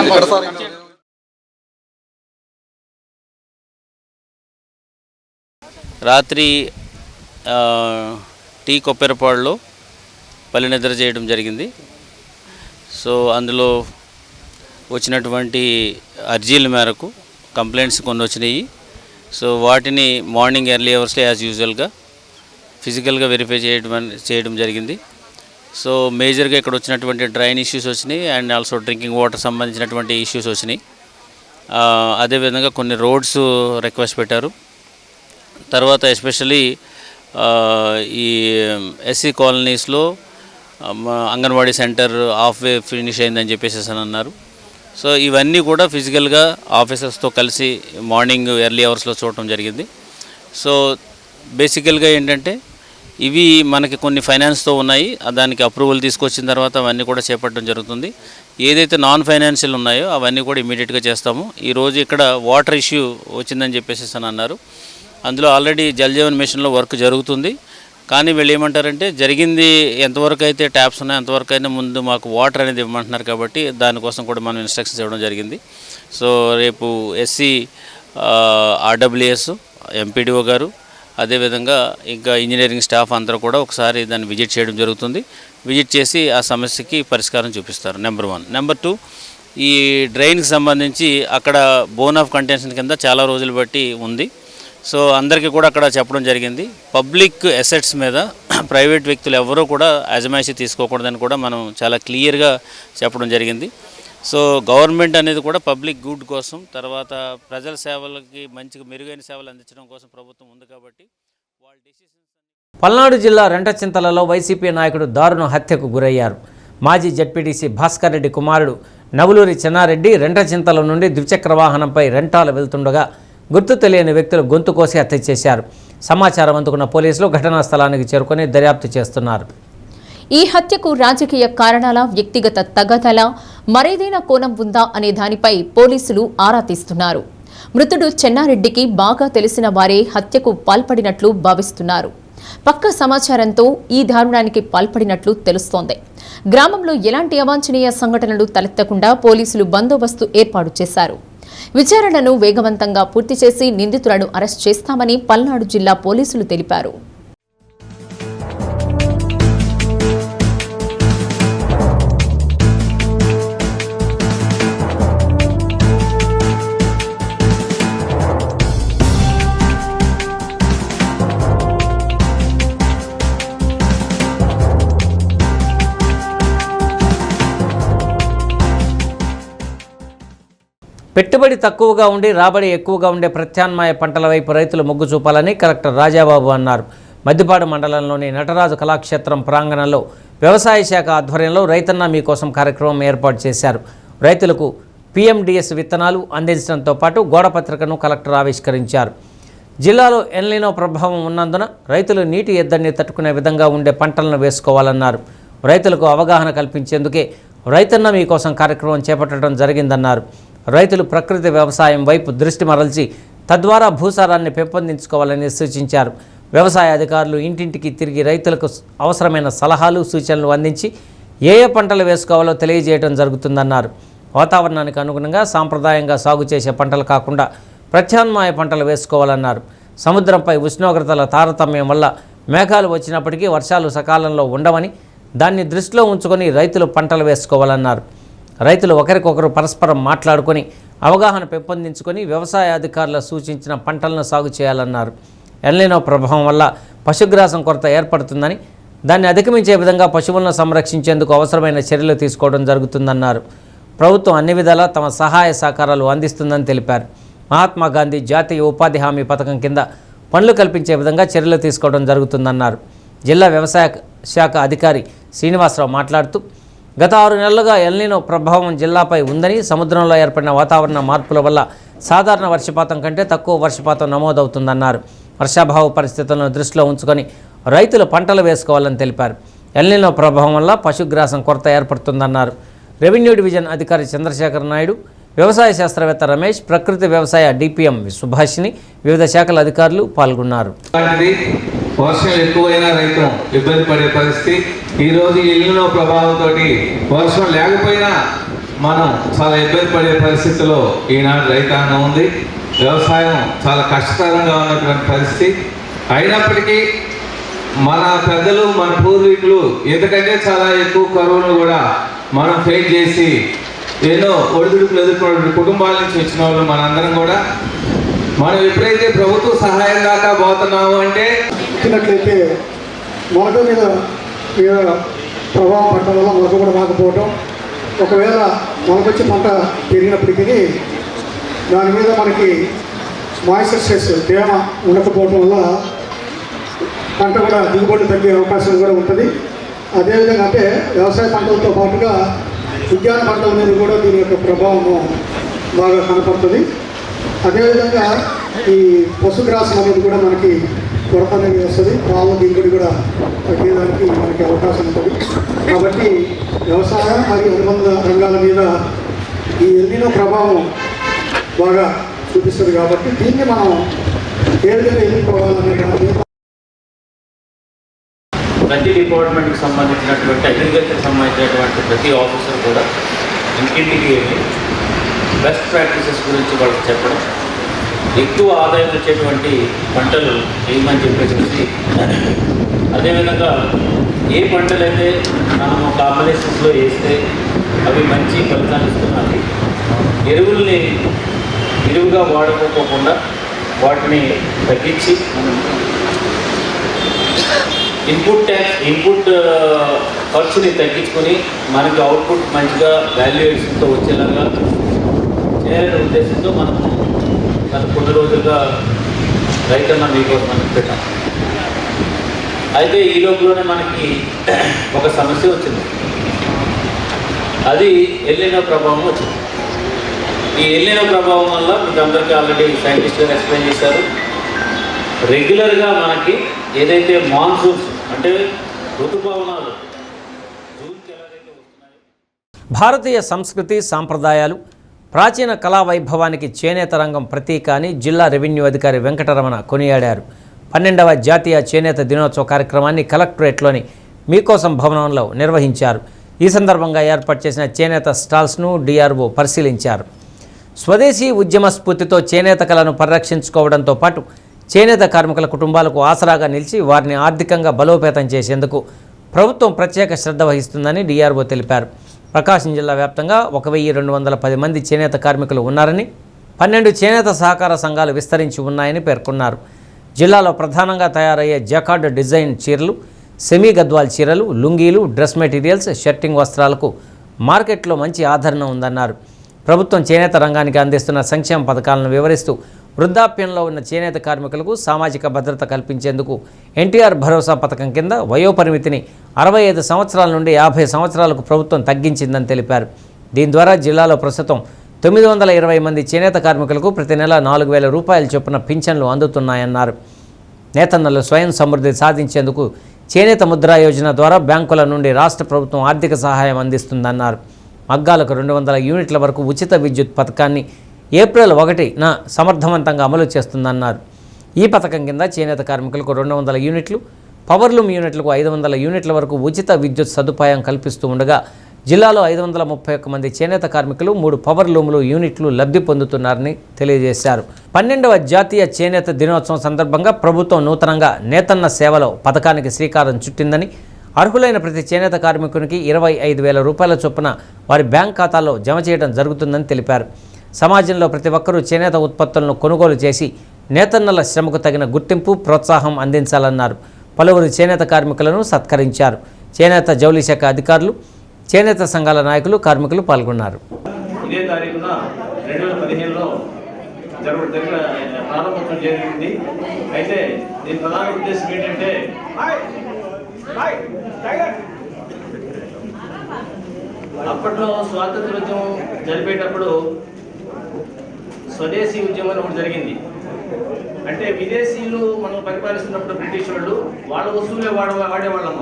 రాత్రి టీ కొప్పెరపాడులో పల్లె నిద్ర చేయడం జరిగింది. సో అందులో వచ్చినటువంటి అర్జీల మేరకు కంప్లైంట్స్ కొన్ని వచ్చినాయి. సో వాటిని మార్నింగ్ ఎర్లీ అవర్స్లో యాజ్ యూజువల్గా ఫిజికల్గా వెరిఫై చేయడం జరిగింది. సో మేజర్గా ఇక్కడ వచ్చినటువంటి డ్రైన్ ఇష్యూస్ వచ్చినాయి అండ్ ఆల్సో డ్రింకింగ్ వాటర్ సంబంధించినటువంటి ఇష్యూస్ వచ్చినాయి. అదేవిధంగా కొన్ని రోడ్స్ రిక్వెస్ట్ పెట్టారు. తర్వాత ఎస్పెషలీ ఈ ఎస్సీ కాలనీస్లో anganwadi centre half way finish అయిందని చెప్పేసి అని అన్నారు. సో ఇవన్నీ కూడా ఫిజికల్గా ఆఫీసర్స్తో కలిసి మార్నింగ్ ఎర్లీ అవర్స్లో చూడటం జరిగింది. సో బేసికల్గా ఏంటంటే ఇవి మనకి కొన్ని ఫైనాన్స్తో ఉన్నాయి, దానికి అప్రూవల్ తీసుకొచ్చిన తర్వాత అవన్నీ కూడా చేపట్టడం జరుగుతుంది. ఏదైతే నాన్ ఫైనాన్షియల్ ఉన్నాయో అవన్నీ కూడా ఇమీడియట్గా చేస్తాము. ఈరోజు ఇక్కడ వాటర్ ఇష్యూ వచ్చిందని చెప్పేసి అని అన్నారు. అందులో ఆల్రెడీ జలజీవన్ మిషన్లో వర్క్ జరుగుతుంది. కానీ వీళ్ళు ఏమంటారంటే జరిగింది ఎంతవరకు అయితే ట్యాప్స్ ఉన్నాయో అంతవరకు అయినా ముందు మాకు వాటర్ అనేది ఇవ్వమంటున్నారు. కాబట్టి దానికోసం కూడా మనం ఇన్స్ట్రక్షన్స్ ఇవ్వడం జరిగింది. సో రేపు ఎస్సీ, ఆర్డబ్ల్యూఎస్, ఎంపీడీఓ గారు, అదేవిధంగా ఇంకా ఇంజనీరింగ్ స్టాఫ్ అందరూ కూడా ఒకసారి దాన్ని విజిట్ చేయడం జరుగుతుంది. విజిట్ చేసి ఆ సమస్యకి పరిష్కారం చూపిస్తారు. నెంబర్ 1. నెంబర్ 2, ఈ డ్రైన్కి సంబంధించి అక్కడ బోన్ ఆఫ్ కంటెన్షన్ కింద చాలా రోజులు బట్టి ఉంది. సో అందరికీ కూడా అక్కడ చెప్పడం జరిగింది, పబ్లిక్ అసెట్స్ మీద ప్రైవేట్ వ్యక్తులు ఎవరూ కూడా అజమాయిషీ తీసుకోకూడదని కూడా మనం చాలా క్లియర్గా చెప్పడం జరిగింది. సో గవర్నమెంట్ అనేది కూడా పబ్లిక్ గుడ్ కోసం, తర్వాత ప్రజల సేవలకి మంచిగా మెరుగైన సేవలు అందించడం కోసం ప్రభుత్వం ఉంది. కాబట్టి వాళ్ళ డెసిషన్స్. పల్నాడు జిల్లా రెంటచింతలలో వైసీపీ నాయకుడు దారుణ హత్యకు గురయ్యారు. మాజీ జడ్పీటీసీ భాస్కర్ రెడ్డి కుమారుడు నవులూరి చెన్నారెడ్డి రెంటచింతల నుండి ద్విచక్ర వాహనంపై రెంటాలు వెళ్తుండగా గుర్తు తెలియని వ్యక్తులు గొంతు కోసి హత్య చేశారు. సమాచారం అందుకున్న పోలీసులు ఘటనా స్థలానికి చేరుకొని దర్యాప్తు చేస్తున్నారు. ఈ హత్యకు రాజకీయ కారణాల, వ్యక్తిగత తగాదాల, మరేదైనా కోణం ఉందా అనే దానిపై పోలీసులు ఆరా తీస్తున్నారు. మృతుడు చెన్నారెడ్డికి బాగా తెలిసిన వారే హత్యకు పాల్పడినట్లు భావిస్తున్నారు. పక్కా సమాచారంతో ఈ దారుణానికి పాల్పడినట్లు తెలుస్తోంది. గ్రామంలో ఎలాంటి అవాంఛనీయ సంఘటనలు తలెత్తకుండా పోలీసులు బందోబస్తు ఏర్పాటు చేశారు. విచారణను వేగవంతంగా పూర్తి చేసి నిందితులను అరెస్ట్ చేస్తామని పల్నాడు జిల్లా పోలీసులు తెలిపారు. పెట్టుబడి తక్కువగా ఉండి రాబడి ఎక్కువగా ఉండే ప్రత్యామ్నాయ పంటల వైపు రైతులు మొగ్గు చూపాలని కలెక్టర్ రాజాబాబు అన్నారు. మద్దిపాడు మండలంలోని నటరాజు కళాక్షేత్రం ప్రాంగణంలో వ్యవసాయ శాఖ ఆధ్వర్యంలో రైతన్న మీకోసం కార్యక్రమం ఏర్పాటు చేశారు. రైతులకు PMDS విత్తనాలు అందించడంతో పాటు గోడపత్రికను కలెక్టర్ ఆవిష్కరించారు. జిల్లాలో ఎల్నినో ప్రభావం ఉన్నందున రైతులు నీటి ఎద్దడిని తట్టుకునే విధంగా ఉండే పంటలను వేసుకోవాలన్నారు. రైతులకు అవగాహన కల్పించేందుకే రైతన్న మీకోసం కార్యక్రమం చేపట్టడం జరిగిందన్నారు. రైతులు ప్రకృతి వ్యవసాయం వైపు దృష్టి మరల్చి తద్వారా భూసారాన్ని పెంపొందించుకోవాలని సూచించారు. వ్యవసాయ అధికారులు ఇంటింటికి తిరిగి రైతులకు అవసరమైన సలహాలు సూచనలు అందించి ఏ పంటలు వేసుకోవాలో తెలియజేయడం జరుగుతుందన్నారు. వాతావరణానికి అనుగుణంగా సాంప్రదాయంగా సాగు చేసే పంటలు కాకుండా ప్రత్యామ్నాయ పంటలు వేసుకోవాలన్నారు. సముద్రంపై ఉష్ణోగ్రతల తారతమ్యం వల్ల మేఘాలు వచ్చినప్పటికీ వర్షాలు సకాలంలో ఉండవని దాన్ని దృష్టిలో ఉంచుకొని రైతులు పంటలు వేసుకోవాలన్నారు. రైతులు ఒకరికొకరు పరస్పరం మాట్లాడుకొని అవగాహన పెంపొందించుకొని వ్యవసాయ అధికారులు సూచించిన పంటలను సాగు చేయాలన్నారు. ఎల్నినో ప్రభావం వల్ల పశుగ్రాసం కొరత ఏర్పడుతుందని దాన్ని అధిగమించే విధంగా పశువులను సంరక్షించేందుకు అవసరమైన చర్యలు తీసుకోవడం జరుగుతుందన్నారు. ప్రభుత్వం అన్ని విధాలా తమ సహాయ సహకారాలు అందిస్తుందని తెలిపారు. మహాత్మా గాంధీ జాతీయ ఉపాధి హామీ పథకం కింద పనులు కల్పించే విధంగా చర్యలు తీసుకోవడం జరుగుతుందన్నారు. జిల్లా వ్యవసాయ శాఖ అధికారి శ్రీనివాసరావు మాట్లాడుతూ గత 6 నెలలుగా ఎల్నినో ప్రభావం జిల్లాపై ఉందని, సముద్రంలో ఏర్పడిన వాతావరణ మార్పుల వల్ల సాధారణ వర్షపాతం కంటే తక్కువ వర్షపాతం నమోదవుతుందన్నారు. వర్షాభావ పరిస్థితులను దృష్టిలో ఉంచుకొని రైతులు పంటలు వేసుకోవాలని తెలిపారు. ఎల్నినో ప్రభావం వల్ల పశుగ్రాసం కొరత ఏర్పడుతుందన్నారు. రెవెన్యూ డివిజన్ అధికారి చంద్రశేఖర్ నాయుడు, వ్యవసాయ శాస్త్రవేత్త రమేష్, ప్రకృతి వ్యవసాయ DPM సుభాషిని, వివిధ శాఖల అధికారులు పాల్గొన్నారు. వర్షం ఎక్కువైనా రైతు ఇబ్బంది పడే పరిస్థితి. ఈరోజు ఎల్నినో ప్రభావంతో వర్షం లేకపోయినా మనం చాలా ఇబ్బంది పడే పరిస్థితిలో ఈనాడు రైతాంగం ఉంది. వ్యవసాయం చాలా కష్టతరంగా ఉన్నటువంటి పరిస్థితి. అయినప్పటికీ మన పెద్దలు, మన పూర్వీకులు ఎందుకంటే చాలా ఎక్కువ కరువును కూడా మనం ఫేస్ చేసి ఎన్నో ఒడిదుడుకులు ఎదుర్కొన్న కుటుంబాల నుంచి వచ్చిన వాళ్ళు మనందరం కూడా మనం ఎప్పుడైతే ప్రభుత్వ సహాయం దాకా పోతున్నాము అంటే ఇచ్చినట్లయితే మొలక మీద ప్రభావం పడటం వల్ల మొలక కూడా రాకపోవటం, ఒకవేళ మొలకొచ్చి పంట పెరిగినప్పటికీ దాని మీద మనకి మాయిశ్చర్ స్ట్రెస్ తేమ ఉండకపోవటం వల్ల పంట కూడా దిగుబడి తగ్గే అవకాశం కూడా ఉంటుంది. అదేవిధంగా అంటే వ్యవసాయ పంటలతో పాటుగా ఉద్యాన పంటల మీద కూడా దీని యొక్క ప్రభావము బాగా కనపడుతుంది. అదేవిధంగా ఈ పశుగ్రాసం అనేది కూడా మనకి కొరత అనేది వస్తుంది. పాల దిగుబడి కూడా తగ్గేదానికి మనకి అవకాశం ఉంటుంది. కాబట్టి వ్యవసాయం మరియు అనుబంధ రంగాల మీద ఈ ఎల్నినో ప్రభావం బాగా చూపిస్తుంది. కాబట్టి దీన్ని మనం ఏ విధంగా ఎదుర్కోవాలనే దాని ప్రతి డిపార్ట్మెంట్కి సంబంధించినటువంటి అగ్రికల్చర్ సంబంధించినటువంటి ప్రతి ఆఫీసర్ కూడా ఇంటింటికి వెళ్ళి బెస్ట్ ప్రాక్టీసెస్ గురించి వాళ్ళకి చెప్పడం, ఎక్కువ ఆదాయం వచ్చేటువంటి పంటలు వేయమని చెప్పేసి, అదేవిధంగా ఏ పంటలైతే మనము కాంబినేషన్స్లో వేస్తే అవి మంచి ఫలితాలు ఇస్తున్నాయి, ఎరువుల్ని ఎరువుగా వాడుకోకుండా వాటిని తగ్గించి ఇన్పుట్ ఖర్చుని తగ్గించుకొని మనకి అవుట్పుట్ మంచిగా వాల్యుయేషన్తో వచ్చేలాగా చేయాలనే ఉద్దేశంతో మనము గత కొన్ని రోజులుగా రైతన్న మీకోసం పెట్టాం. అయితే ఈ లోపలనే మనకి ఒక సమస్య వచ్చింది. అది ఎల్నినో ప్రభావం వచ్చింది. ఈ ఎల్నినో ప్రభావం వల్ల మీకు అందరికీ ఆల్రెడీ సైంటిస్ట్ గారు ఎక్స్ప్లెయిన్ చేశారు. రెగ్యులర్గా మనకి ఏదైతే మాన్సూన్స్ అంటే ఋతుపవనాలు జూన్కి ఎలాగైతే వస్తున్నాయో, భారతీయ సంస్కృతి సాంప్రదాయాలు, ప్రాచీన కళా వైభవానికి చేనేత రంగం ప్రతీక అని జిల్లా రెవెన్యూ అధికారి వెంకటరమణ కొనియాడారు. 12వ జాతీయ చేనేత దినోత్సవ కార్యక్రమాన్ని కలెక్టరేట్లోని మీకోసం భవనంలో నిర్వహించారు. ఈ సందర్భంగా ఏర్పాటు చేసిన చేనేత స్టాల్స్ను DRO పరిశీలించారు. స్వదేశీ ఉద్యమ స్ఫూర్తితో చేనేత కళను పరిరక్షించుకోవడంతో పాటు చేనేత కార్మికుల కుటుంబాలకు ఆసరాగా నిలిచి వారిని ఆర్థికంగా బలోపేతం చేసేందుకు ప్రభుత్వం ప్రత్యేక శ్రద్ధ వహిస్తుందని DRO తెలిపారు. ప్రకాశం జిల్లా వ్యాప్తంగా 1210 మంది చేనేత కార్మికులు ఉన్నారని, 12 చేనేత సహకార సంఘాలు విస్తరించి ఉన్నాయని పేర్కొన్నారు. జిల్లాలో ప్రధానంగా తయారయ్యే జకార్డ్ డిజైన్ చీరలు, సెమీ గద్వాల్ చీరలు, లుంగీలు, డ్రెస్ మెటీరియల్స్, షర్టింగ్ వస్త్రాలకు మార్కెట్లో మంచి ఆదరణ ఉందన్నారు. ప్రభుత్వం చేనేత రంగానికి అందిస్తున్న సంక్షేమ పథకాలను వివరిస్తూ వృద్ధాప్యంలో ఉన్న చేనేత కార్మికులకు సామాజిక భద్రత కల్పించేందుకు NTR భరోసా పథకం కింద వయోపరిమితిని 65 సంవత్సరాల నుండి 50 సంవత్సరాలకు ప్రభుత్వం తగ్గించిందని తెలిపారు. దీని ద్వారా జిల్లాలో ప్రస్తుతం 920 మంది చేనేత కార్మికులకు ప్రతి నెల 4,000 రూపాయల చొప్పున పింఛన్లు అందుతున్నాయన్నారు. నేతన్నలు స్వయం సమృద్ధి సాధించేందుకు చేనేత ముద్రా యోజన ద్వారా బ్యాంకుల నుండి రాష్ట్ర ప్రభుత్వం ఆర్థిక సహాయం అందిస్తుందన్నారు. మగ్గాలకు 200 యూనిట్ల వరకు ఉచిత విద్యుత్ పథకాన్ని ఏప్రిల్ 1న సమర్థవంతంగా అమలు చేస్తుందన్నారు. ఈ పథకం కింద చేనేత కార్మికులకు 200 యూనిట్లు, పవర్లూమ్ యూనిట్లకు 500 యూనిట్ల వరకు ఉచిత విద్యుత్ సదుపాయం కల్పిస్తూ ఉండగా జిల్లాలో 531 మంది చేనేత కార్మికులు 3 పవర్లూములు యూనిట్లు లబ్ధి పొందుతున్నారని తెలియజేశారు. 12వ జాతీయ చేనేత దినోత్సవం సందర్భంగా ప్రభుత్వం నూతనంగా నేతన్న సేవలో పథకానికి శ్రీకారం చుట్టిందని, అర్హులైన ప్రతి చేనేత కార్మికునికి 25,000 రూపాయల చొప్పున వారి బ్యాంక్ ఖాతాల్లో జమ చేయడం జరుగుతుందని తెలిపారు. సమాజంలో ప్రతి ఒక్కరూ చేనేత ఉత్పత్తులను కొనుగోలు చేసి నేతన్నల శ్రమకు తగిన గుర్తింపు, ప్రోత్సాహం అందించాలన్నారు. పలువురు చేనేత కార్మికులను సత్కరించారు. చేనేత జౌళి శాఖ అధికారులు, చేనేత సంఘాల నాయకులు, కార్మికులు పాల్గొన్నారు. ఇదే తారీఖున 2015లో ప్రారంభోత్సవం జరిగింది. అయితే దీని ప్రధాన ఉద్దేశం ఏంటంటే అప్పట్లో స్వాతంత్రోద్యమం జరిపేటప్పుడు స్వదేశీ ఉద్యమం ఒకటి జరిగింది. అంటే విదేశీయులు మనం పరిపాలిస్తున్నప్పుడు బ్రిటిష్ వాళ్ళు వాళ్ళ వస్తువులే వాడేవాళ్ళమ్మ.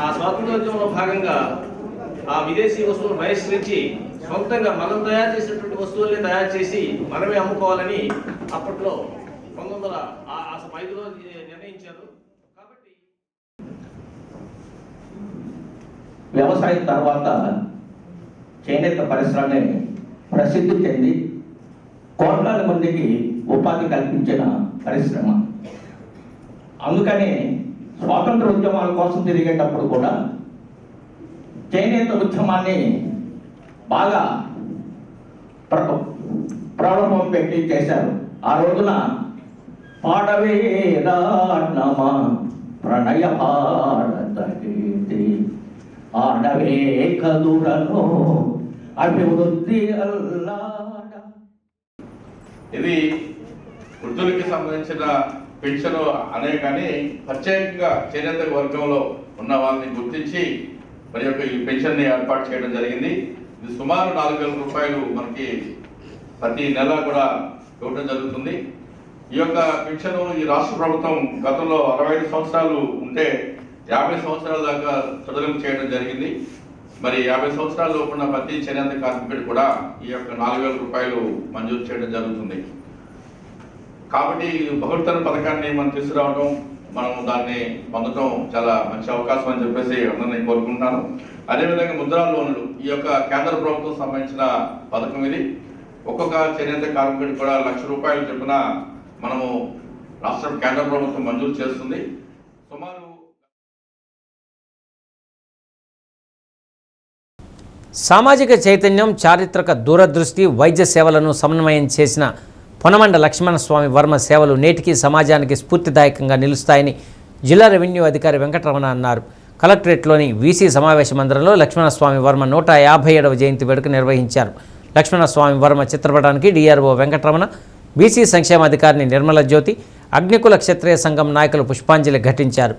ఆ స్వాతంత్రోద్యమంలో భాగంగా ఆ విదేశీ వస్తువులు బహిష్కరించి సొంతంగా మనం తయారు చేసినటువంటి వస్తువుల్ని తయారు చేసి మనమే అమ్ముకోవాలని అప్పట్లో 1905లో నిర్ణయించారు. కాబట్టి వ్యవసాయం తర్వాత చేనేత పరిశ్రమ ప్రసిద్ధి చెంది కోట్లాది మందికి ఉపాధి కల్పించిన పరిశ్రమ. అందుకని స్వాతంత్ర ఉద్యమాల కోసం తిరిగేటప్పుడు కూడా చేనేత ఉద్యమాన్ని బాగా ప్రారంభం పెట్టి చేశారు. ఆ రోజున పాడవే రాణమా ప్రణయ భారత గీతి ఆడవే కదురను అభివృద్ధి అల్లాడ. ఇది వృద్ధులకి సంబంధించిన పెన్షన్ అనే కానీ ప్రత్యేకంగా చేనేత వర్గంలో ఉన్న వాళ్ళని గుర్తించి మరి యొక్క ఈ పెన్షన్ని ఏర్పాటు చేయడం జరిగింది. ఇది సుమారు 4,000 రూపాయలు మనకి ప్రతి నెల కూడా ఇవ్వడం జరుగుతుంది. ఈ యొక్క పెన్షన్ ఈ రాష్ట్ర ప్రభుత్వం గతంలో 65 సంవత్సరాలు ఉంటే 50 సంవత్సరాల దాకా సడలింపు చేయడం జరిగింది. మరి 50 సంవత్సరాల లోపున్న ప్రతి చేనేత కార్మికుడు కూడా ఈ యొక్క 4,000 రూపాయలు మంజూరు చేయడం జరుగుతుంది. కాబట్టి బహుళతర పథకాన్ని మనం తీసుకురావడం, మనం దాన్ని పొందడం చాలా మంచి అవకాశం అని చెప్పేసి అందరినీ కోరుకుంటున్నాను. అదేవిధంగా ముద్రా లోన్లు ఈ యొక్క కేంద్ర ప్రభుత్వం సంబంధించిన పథకం ఇది. ఒక్కొక్క చేనేత కార్మికుడికి కూడా 1,00,000 రూపాయలు చొప్పున మనము రాష్ట్ర కేంద్ర ప్రభుత్వం మంజూరు చేస్తుంది. సుమారు సామాజిక చైతన్యం, చారిత్రక దూరదృష్టి, వైద్య సేవలను సమన్వయం చేసిన పొనమండ లక్ష్మణస్వామి వర్మ సేవలు నేటికి సమాజానికి స్ఫూర్తిదాయకంగా నిలుస్తాయని జిల్లా రెవెన్యూ అధికారి వెంకటరమణ అన్నారు. కలెక్టరేట్లోని వీసీ సమావేశ మందిరంలో లక్ష్మణస్వామి వర్మ 157వ జయంతి వేడుక నిర్వహించారు. లక్ష్మణస్వామి వర్మ చిత్రపటానికి డిఆర్ఓ వెంకటరమణ, బీసీ సంక్షేమాధికారిని నిర్మల జ్యోతి, అగ్నికుల క్షత్రియ సంఘం నాయకులు పుష్పాంజలి ఘటించారు.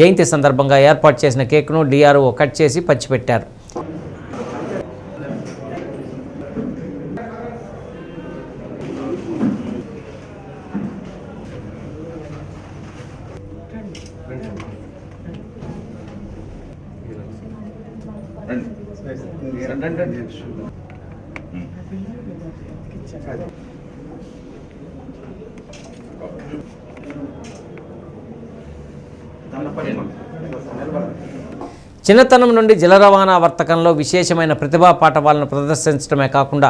జయంతి సందర్భంగా ఏర్పాటు చేసిన కేక్ను డిఆర్ఓ కట్ చేసి పంచిపెట్టారు. చిన్నతనం నుండి జల రవాణా వర్తకంలో విశేషమైన ప్రతిభా పాఠవాలను ప్రదర్శించడమే కాకుండా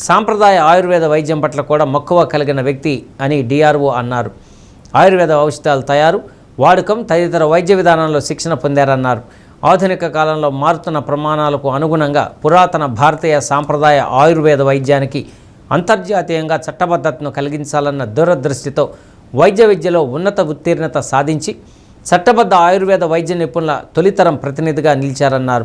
సాంప్రదాయ ఆయుర్వేద వైద్యం పట్ల కూడా మక్కువ కలిగిన వ్యక్తి అని డిఆర్ఓ అన్నారు. ఆయుర్వేద ఔషధాల తయారు, వాడకం తదితర వైద్య విధానంలో శిక్షణ పొందారన్నారు. ఆధునిక కాలంలో మారుతున్న ప్రమాణాలకు అనుగుణంగా పురాతన భారతీయ సాంప్రదాయ ఆయుర్వేద వైద్యానికి అంతర్జాతీయంగా చట్టబద్ధతను కలిగించాలన్న దూరదృష్టితో వైద్య విద్యలో ఉన్నత ఉత్తీర్ణత సాధించి చట్టబద్ధ ఆయుర్వేద వైద్య నిపుణుల తొలితరం ప్రతినిధిగా నిలిచారన్నారు.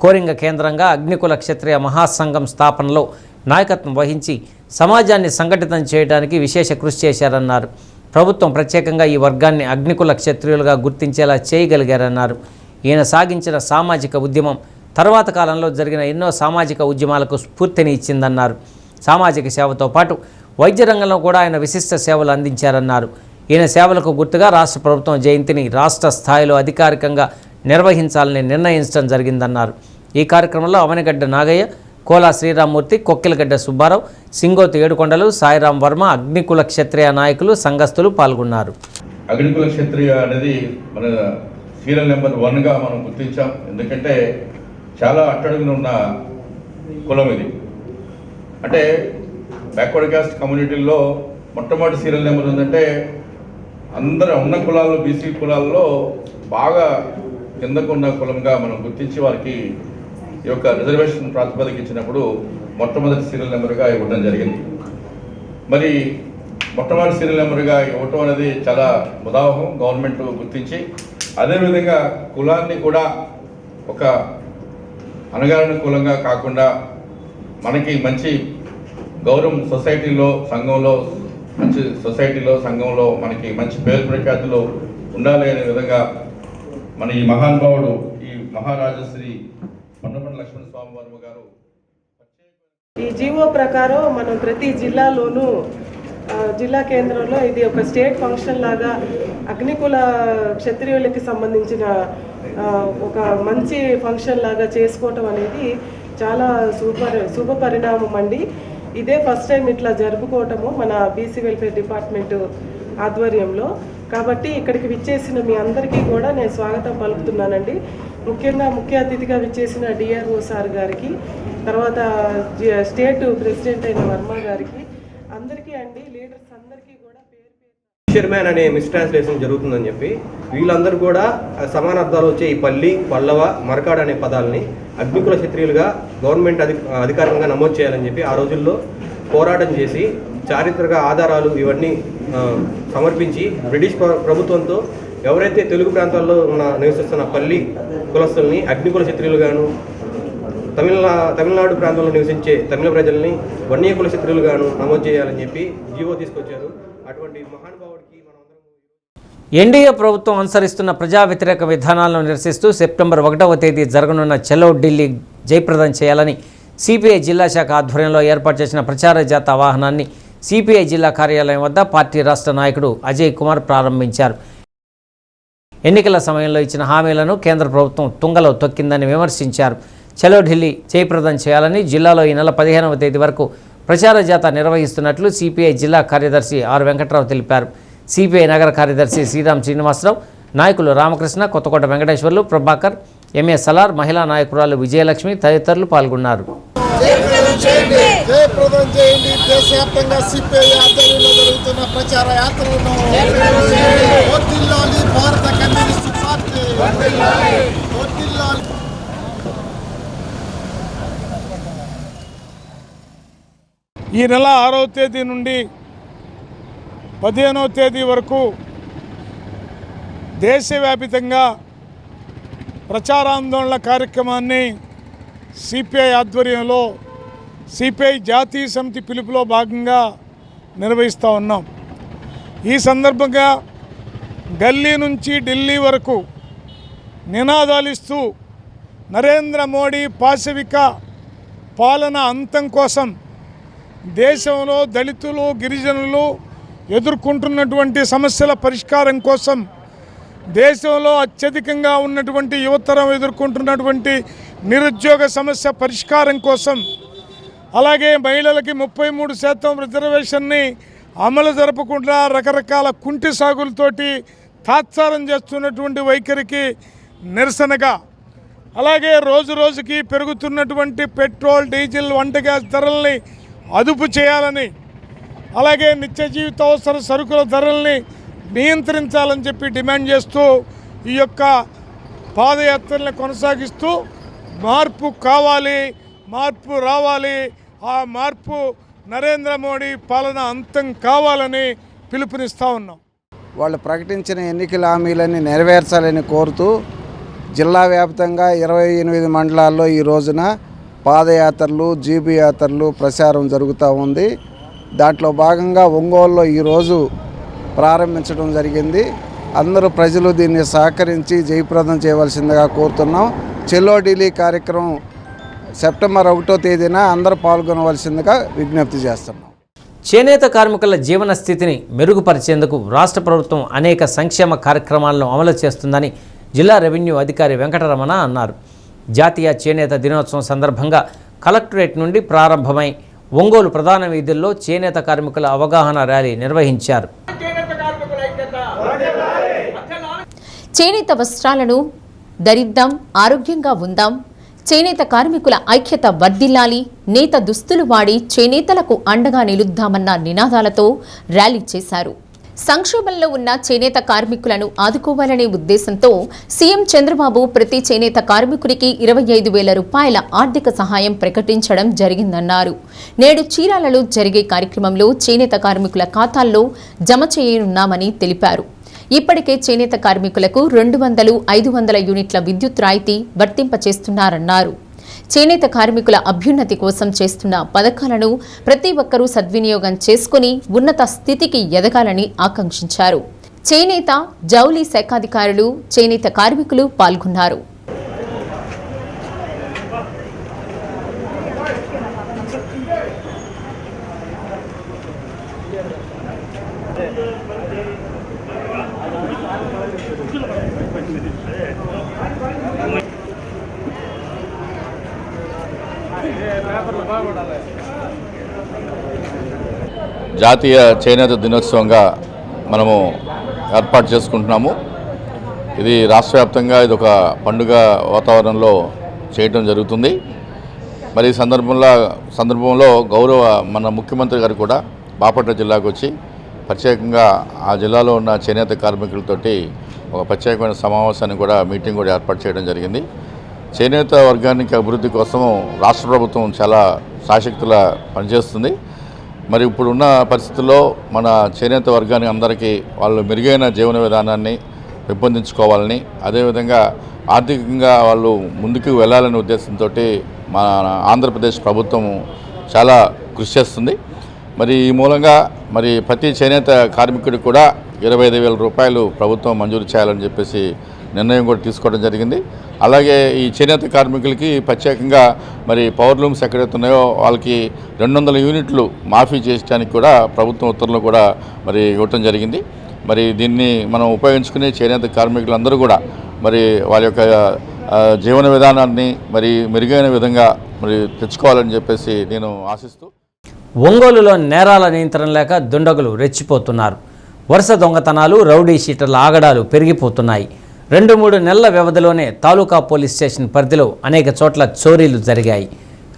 కోరింగ కేంద్రంగా అగ్నికుల క్షత్రియ మహాసంఘం స్థాపనలో నాయకత్వం వహించి సమాజాన్ని సంఘటితం చేయడానికి విశేష కృషి చేశారన్నారు. ప్రభుత్వం ప్రత్యేకంగా ఈ వర్గాన్ని అగ్నికుల క్షత్రియులుగా గుర్తించేలా చేయగలిగారన్నారు. ఈయన సాగించిన సామాజిక ఉద్యమం తర్వాత కాలంలో జరిగిన ఎన్నో సామాజిక ఉద్యమాలకు స్ఫూర్తిని ఇచ్చిందన్నారు. సామాజిక సేవతో పాటు వైద్య రంగంలో కూడా ఆయన విశిష్ట సేవలు అందించారన్నారు. ఈయన సేవలకు గుర్తుగా రాష్ట్ర ప్రభుత్వం జయంతిని రాష్ట్ర స్థాయిలో అధికారికంగా నిర్వహించాలని నిర్ణయించడం జరిగిందన్నారు. ఈ కార్యక్రమంలో అవనిగడ్డ నాగయ్య, కోలా శ్రీరామ్మూర్తి, కొక్కిలగడ్డ సుబ్బారావు, సింగోతు ఏడుకొండలు, సాయిరాం వర్మ, అగ్నికుల క్షత్రియ నాయకులు, సంఘస్థులు పాల్గొన్నారు. అగ్నికుల క్షత్రియ అనేది మన సీరియల్ నెంబర్ 1గా మనం గుర్తించాం. ఎందుకంటే చాలా అట్టడుగున ఉన్న కులం ఇది. అంటే బ్యాక్వర్డ్ కాస్ట్ కమ్యూనిటీల్లో మొట్టమొదటి సీరియల్ నెంబర్ ఉందంటే అందరూ ఉన్న కులాల్లో బీసీ కులాల్లో బాగా కిందకున్న కులంగా మనం గుర్తించి వారికి ఈ యొక్క రిజర్వేషన్ ప్రాతిపదిక ఇచ్చినప్పుడు మొట్టమొదటి సీరియల్ నెంబర్గా ఇవ్వడం జరిగింది. మరి మొట్టమొదటి సీరియల్ నెంబర్గా ఇవ్వటం అనేది చాలా ముదావహం గవర్నమెంట్ గుర్తించి, అదేవిధంగా కులాన్ని కూడా ఒక అణగారిన కులంగా కాకుండా మనకి మంచి గౌరవం సొసైటీలో, సంఘంలో, మంచి సొసైటీలో, సంఘంలో మనకి మంచి పేరు ప్రఖ్యాతులు ఉండాలి అనే విధంగా మన ఈ మహానుభావుడు, ఈ మహారాజశ్రీ పొన్నపల్లి లక్ష్మణ స్వామి వర్మ గారు ఈ జీవో ప్రకారం మనం ప్రతి జిల్లాలోనూ జిల్లా కేంద్రంలో ఇది ఒక స్టేట్ ఫంక్షన్ లాగా అగ్నికుల క్షత్రియులకి సంబంధించిన ఒక మంచి ఫంక్షన్ లాగా చేసుకోవటం అనేది చాలా శుభ పరిణామం అండి. ఇదే ఫస్ట్ టైం ఇట్లా జరుపుకోవటము మన బీసీ వెల్ఫేర్ డిపార్ట్మెంట్ ఆధ్వర్యంలో. కాబట్టి ఇక్కడికి విచ్చేసిన మీ అందరికీ కూడా నేను స్వాగతం పలుకుతున్నానండి. ముఖ్యంగా ముఖ్య అతిథిగా విచ్చేసిన డిఆర్ఓ సార్ గారికి, తర్వాత స్టేట్ ప్రెసిడెంట్ అయిన వర్మ గారికి, అందరికీ అండి, లీడర్స్ అందరికీ కూడా ఫిషర్మ్యాన్ అనే మిస్ట్రాన్స్లేషన్ జరుగుతుందని చెప్పి వీళ్ళందరూ కూడా సమానార్థాలు వచ్చే ఈ పల్లి, పల్లవ, మరకాడు అనే పదాలని అగ్నికుల క్షత్రియులుగా గవర్నమెంట్ అధికారికంగా నమోదు చేయాలని చెప్పి ఆ రోజుల్లో పోరాటం చేసి చారిత్రక ఆధారాలు ఇవన్నీ సమర్పించి బ్రిటిష్ ప్రభుత్వంతో ఎవరైతే తెలుగు ప్రాంతాల్లో నివసిస్తున్న పల్లి కులస్తుల్ని అగ్నికుల క్షత్రియులుగాను, తమిళనాడు ప్రాంతంలో నివసించే తమిళ ప్రజల్ని వన్య కుల క్షత్రియులుగాను నమోదు చేయాలని చెప్పి జీవో తీసుకొచ్చారు. అటువంటి మహానుభావుడికి ఎన్డీఏ ప్రభుత్వం అనుసరిస్తున్న ప్రజా వ్యతిరేక విధానాలను నిరసిస్తూ సెప్టెంబర్ 1వ తేదీ జరగనున్న చలో ఢిల్లీ జయప్రదం చేయాలని సిపిఐ జిల్లా శాఖ ఆధ్వర్యంలో ఏర్పాటు చేసిన ప్రచార జాథా వాహనాన్ని సిపిఐ జిల్లా కార్యాలయం వద్ద పార్టీ రాష్ట్ర నాయకుడు అజయ్ కుమార్ ప్రారంభించారు. ఎన్నికల సమయంలో ఇచ్చిన హామీలను కేంద్ర ప్రభుత్వం తుంగలో తొక్కిందని విమర్శించారు. చలో ఢిల్లీ జయప్రదం చేయాలని జిల్లాలో ఈ నెల 15వ తేదీ వరకు ప్రచార జాథా నిర్వహిస్తున్నట్లు సిపిఐ జిల్లా కార్యదర్శి ఆర్ వెంకట్రావు తెలిపారు. సిపిఐ నగర కార్యదర్శి శ్రీరామ్ శ్రీనివాసరావు, నాయకులు రామకృష్ణ, కొత్తకోట వెంకటేశ్వర్లు, ప్రభాకర్, ఎంఏ సలార్, మహిళా నాయకురాలు విజయలక్ష్మి తదితరులు పాల్గొన్నారు. దేశవ్యాప్తంగా సిపిఐ ఆధ్వర్యంలో జరుగుతున్న ప్రచార యాత్రలను భారత కమ్యూనిస్టు పార్టీ ఈ నెల 6వ తేదీ నుండి 15వ తేదీ వరకు దేశవ్యాపితంగా ప్రచారాందోళన కార్యక్రమాన్ని సిపిఐ ఆధ్వర్యంలో సిపిఐ జాతీయ సమితి పిలుపులో భాగంగా నిర్వహిస్తూ ఉన్నాం. ఈ సందర్భంగా గల్లీ నుంచి ఢిల్లీ వరకు నినాదాలిస్తూ నరేంద్ర మోడీ పాశవిక పాలన అంతం కోసం, దేశంలో దళితులు, గిరిజనులు ఎదుర్కొంటున్నటువంటి సమస్యల పరిష్కారం కోసం, దేశంలో అత్యధికంగా ఉన్నటువంటి యువతరం ఎదుర్కొంటున్నటువంటి నిరుద్యోగ సమస్య పరిష్కారం కోసం, అలాగే మహిళలకి 33% రిజర్వేషన్ని అమలు జరపకుండా రకరకాల కుంటి సాగులతోటి తాత్సారం చేస్తున్నటువంటి వైఖరికి నిరసనగా, అలాగే రోజు రోజుకి పెరుగుతున్నటువంటి పెట్రోల్, డీజిల్, వంట గ్యాస్ ధరల్ని అదుపు చేయాలని, అలాగే నిత్య జీవితావసర సరుకుల ధరల్ని నియంత్రించాలని చెప్పి డిమాండ్ చేస్తూ ఈ యొక్క పాదయాత్రల్ని కొనసాగిస్తూ మార్పు కావాలి, మార్పు రావాలి, ఆ మార్పు నరేంద్ర మోడీ పాలన అంతం కావాలని పిలుపునిస్తూ ఉన్నాం. వాళ్ళు ప్రకటించిన ఎన్నికల హామీలన్నీ నెరవేర్చాలని కోరుతూ జిల్లా వ్యాప్తంగా 28 మండలాల్లో ఈ రోజున పాదయాత్రలు, జీబీ యాత్రలు ప్రచారం జరుగుతూ ఉంది. దాంట్లో భాగంగా ఒంగోలులో ఈరోజు ప్రారంభించడం జరిగింది. అందరూ ప్రజలు దీన్ని సహకరించి జయప్రదం చేయవలసిందిగా కోరుతున్నాం. చెల్లో ఢిల్లీ కార్యక్రమం సెప్టెంబర్ 1వ తేదీన అందరూ పాల్గొనవలసిందిగా విజ్ఞప్తి చేస్తున్నాం. చేనేత కార్మికుల జీవన స్థితిని మెరుగుపరిచేందుకు రాష్ట్ర ప్రభుత్వం అనేక సంక్షేమ కార్యక్రమాలను అమలు చేస్తుందని జిల్లా రెవెన్యూ అధికారి వెంకటరమణ అన్నారు. జాతీయ చేనేత దినోత్సవం సందర్భంగా కలెక్టరేట్ నుండి ప్రారంభమై ఒంగోలు ప్రధాన వీధుల్లో చేనేత కార్మికుల అవగాహన ర్యాలీ నిర్వహించారు. చేనేత వస్త్రాలను ధరిద్దాం, ఆరోగ్యంగా ఉందాం, చేనేత కార్మికుల ఐక్యత వర్ధిల్లాలి, నేత దుస్తులు వాడి చేనేతలకు అండగా నిలుద్దామన్న నినాదాలతో ర్యాలీ చేశారు. సంక్షోభంలో ఉన్న చేనేత కార్మికులను ఆదుకోవాలనే ఉద్దేశంతో సీఎం చంద్రబాబు ప్రతి చేనేత కార్మికుడికి 25,000 రూపాయల ఆర్థిక సహాయం ప్రకటించడం జరిగిందన్నారు. నేడు చీరాలలో జరిగే కార్యక్రమంలో చేనేత కార్మికుల ఖాతాల్లో జమ చేయనున్నామని తెలిపారు. ఇప్పటికే చేనేత కార్మికులకు 200, 500 యూనిట్ల విద్యుత్ రాయితీ వర్తింపచేస్తున్నారన్నారు. చేనేత కార్మికుల అభ్యున్నతి కోసం చేస్తున్న పథకాలను ప్రతి ఒక్కరూ సద్వినియోగం చేసుకుని ఉన్నత స్థితికి ఎదగాలని ఆకాంక్షించారు. చేనేత, జౌళి శాఖాధికారులు, చేనేత కార్మికులు పాల్గొన్నారు. జాతీయ చేనేత దినోత్సవంగా మనము ఏర్పాటు చేసుకుంటున్నాము. ఇది రాష్ట్ర వ్యాప్తంగా ఇది ఒక పండుగ వాతావరణంలో చేయటం జరుగుతుంది. మరి ఈ సందర్భంలో గౌరవ మన ముఖ్యమంత్రి గారు కూడా బాపట్ల జిల్లాకు వచ్చి ప్రత్యేకంగా ఆ జిల్లాలో ఉన్న చేనేత కార్మికులతోటి ఒక ప్రత్యేకమైన సమావేశాన్ని కూడా మీటింగ్ కూడా ఏర్పాటు చేయడం జరిగింది. చేనేత వర్గానికి అభివృద్ధి కోసం రాష్ట్ర ప్రభుత్వం చాలా శాశక్తుల పనిచేస్తుంది. మరి ఇప్పుడున్న పరిస్థితుల్లో మన చేనేత వర్గానికి అందరికీ వాళ్ళు మెరుగైన జీవన విధానాన్ని పెంపొందించుకోవాలని, అదేవిధంగా ఆర్థికంగా వాళ్ళు ముందుకు వెళ్ళాలనే ఉద్దేశంతో మన ఆంధ్రప్రదేశ్ ప్రభుత్వం చాలా కృషి చేస్తుంది. మరి ఈ మూలంగా మరి ప్రతి చేనేత కార్మికుడికి కూడా 25,000 రూపాయలు ప్రభుత్వం మంజూరు చేయాలని చెప్పేసి నిర్ణయం కూడా తీసుకోవడం జరిగింది. అలాగే ఈ చేనేత కార్మికులకి ప్రత్యేకంగా మరి పవర్లూమ్స్ ఎక్కడైతే ఉన్నాయో వాళ్ళకి 200 యూనిట్లు మాఫీ చేయడానికి కూడా ప్రభుత్వం ఉత్తర్వులు కూడా మరి ఇవ్వటం జరిగింది. మరి దీన్ని మనం ఉపయోగించుకునే చేనేత కార్మికులందరూ కూడా మరి వాళ్ళ యొక్క జీవన విధానాన్ని మరి మెరుగైన విధంగా మరి తెచ్చుకోవాలని చెప్పేసి నేను ఆశిస్తూ. ఒంగోలులో నేరాల నియంత్రణ లేక దుండగులు రెచ్చిపోతున్నారు. వరుస దొంగతనాలు, రౌడీ షీటర్ల ఆగడాలు పెరిగిపోతున్నాయి. 2-3 నెలల వ్యవధిలోనే తాలూకా పోలీస్ స్టేషన్ పరిధిలో అనేక చోట్ల చోరీలు జరిగాయి.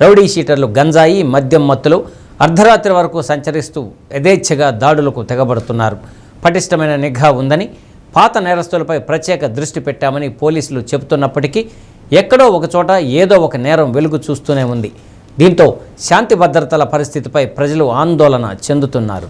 రౌడీ షీటర్లు గంజాయి, మద్యం మత్తులు అర్ధరాత్రి వరకు సంచరిస్తూ యథేచ్ఛగా దాడులకు తెగబడుతున్నారు. పటిష్టమైన నిఘా ఉందని, పాత నేరస్తులపై ప్రత్యేక దృష్టి పెట్టామని పోలీసులు చెబుతున్నప్పటికీ ఎక్కడో ఒకచోట ఏదో ఒక నేరం వెలుగు చూస్తూనే ఉంది. దీంతో శాంతి భద్రతల పరిస్థితిపై ప్రజలు ఆందోళన చెందుతున్నారు.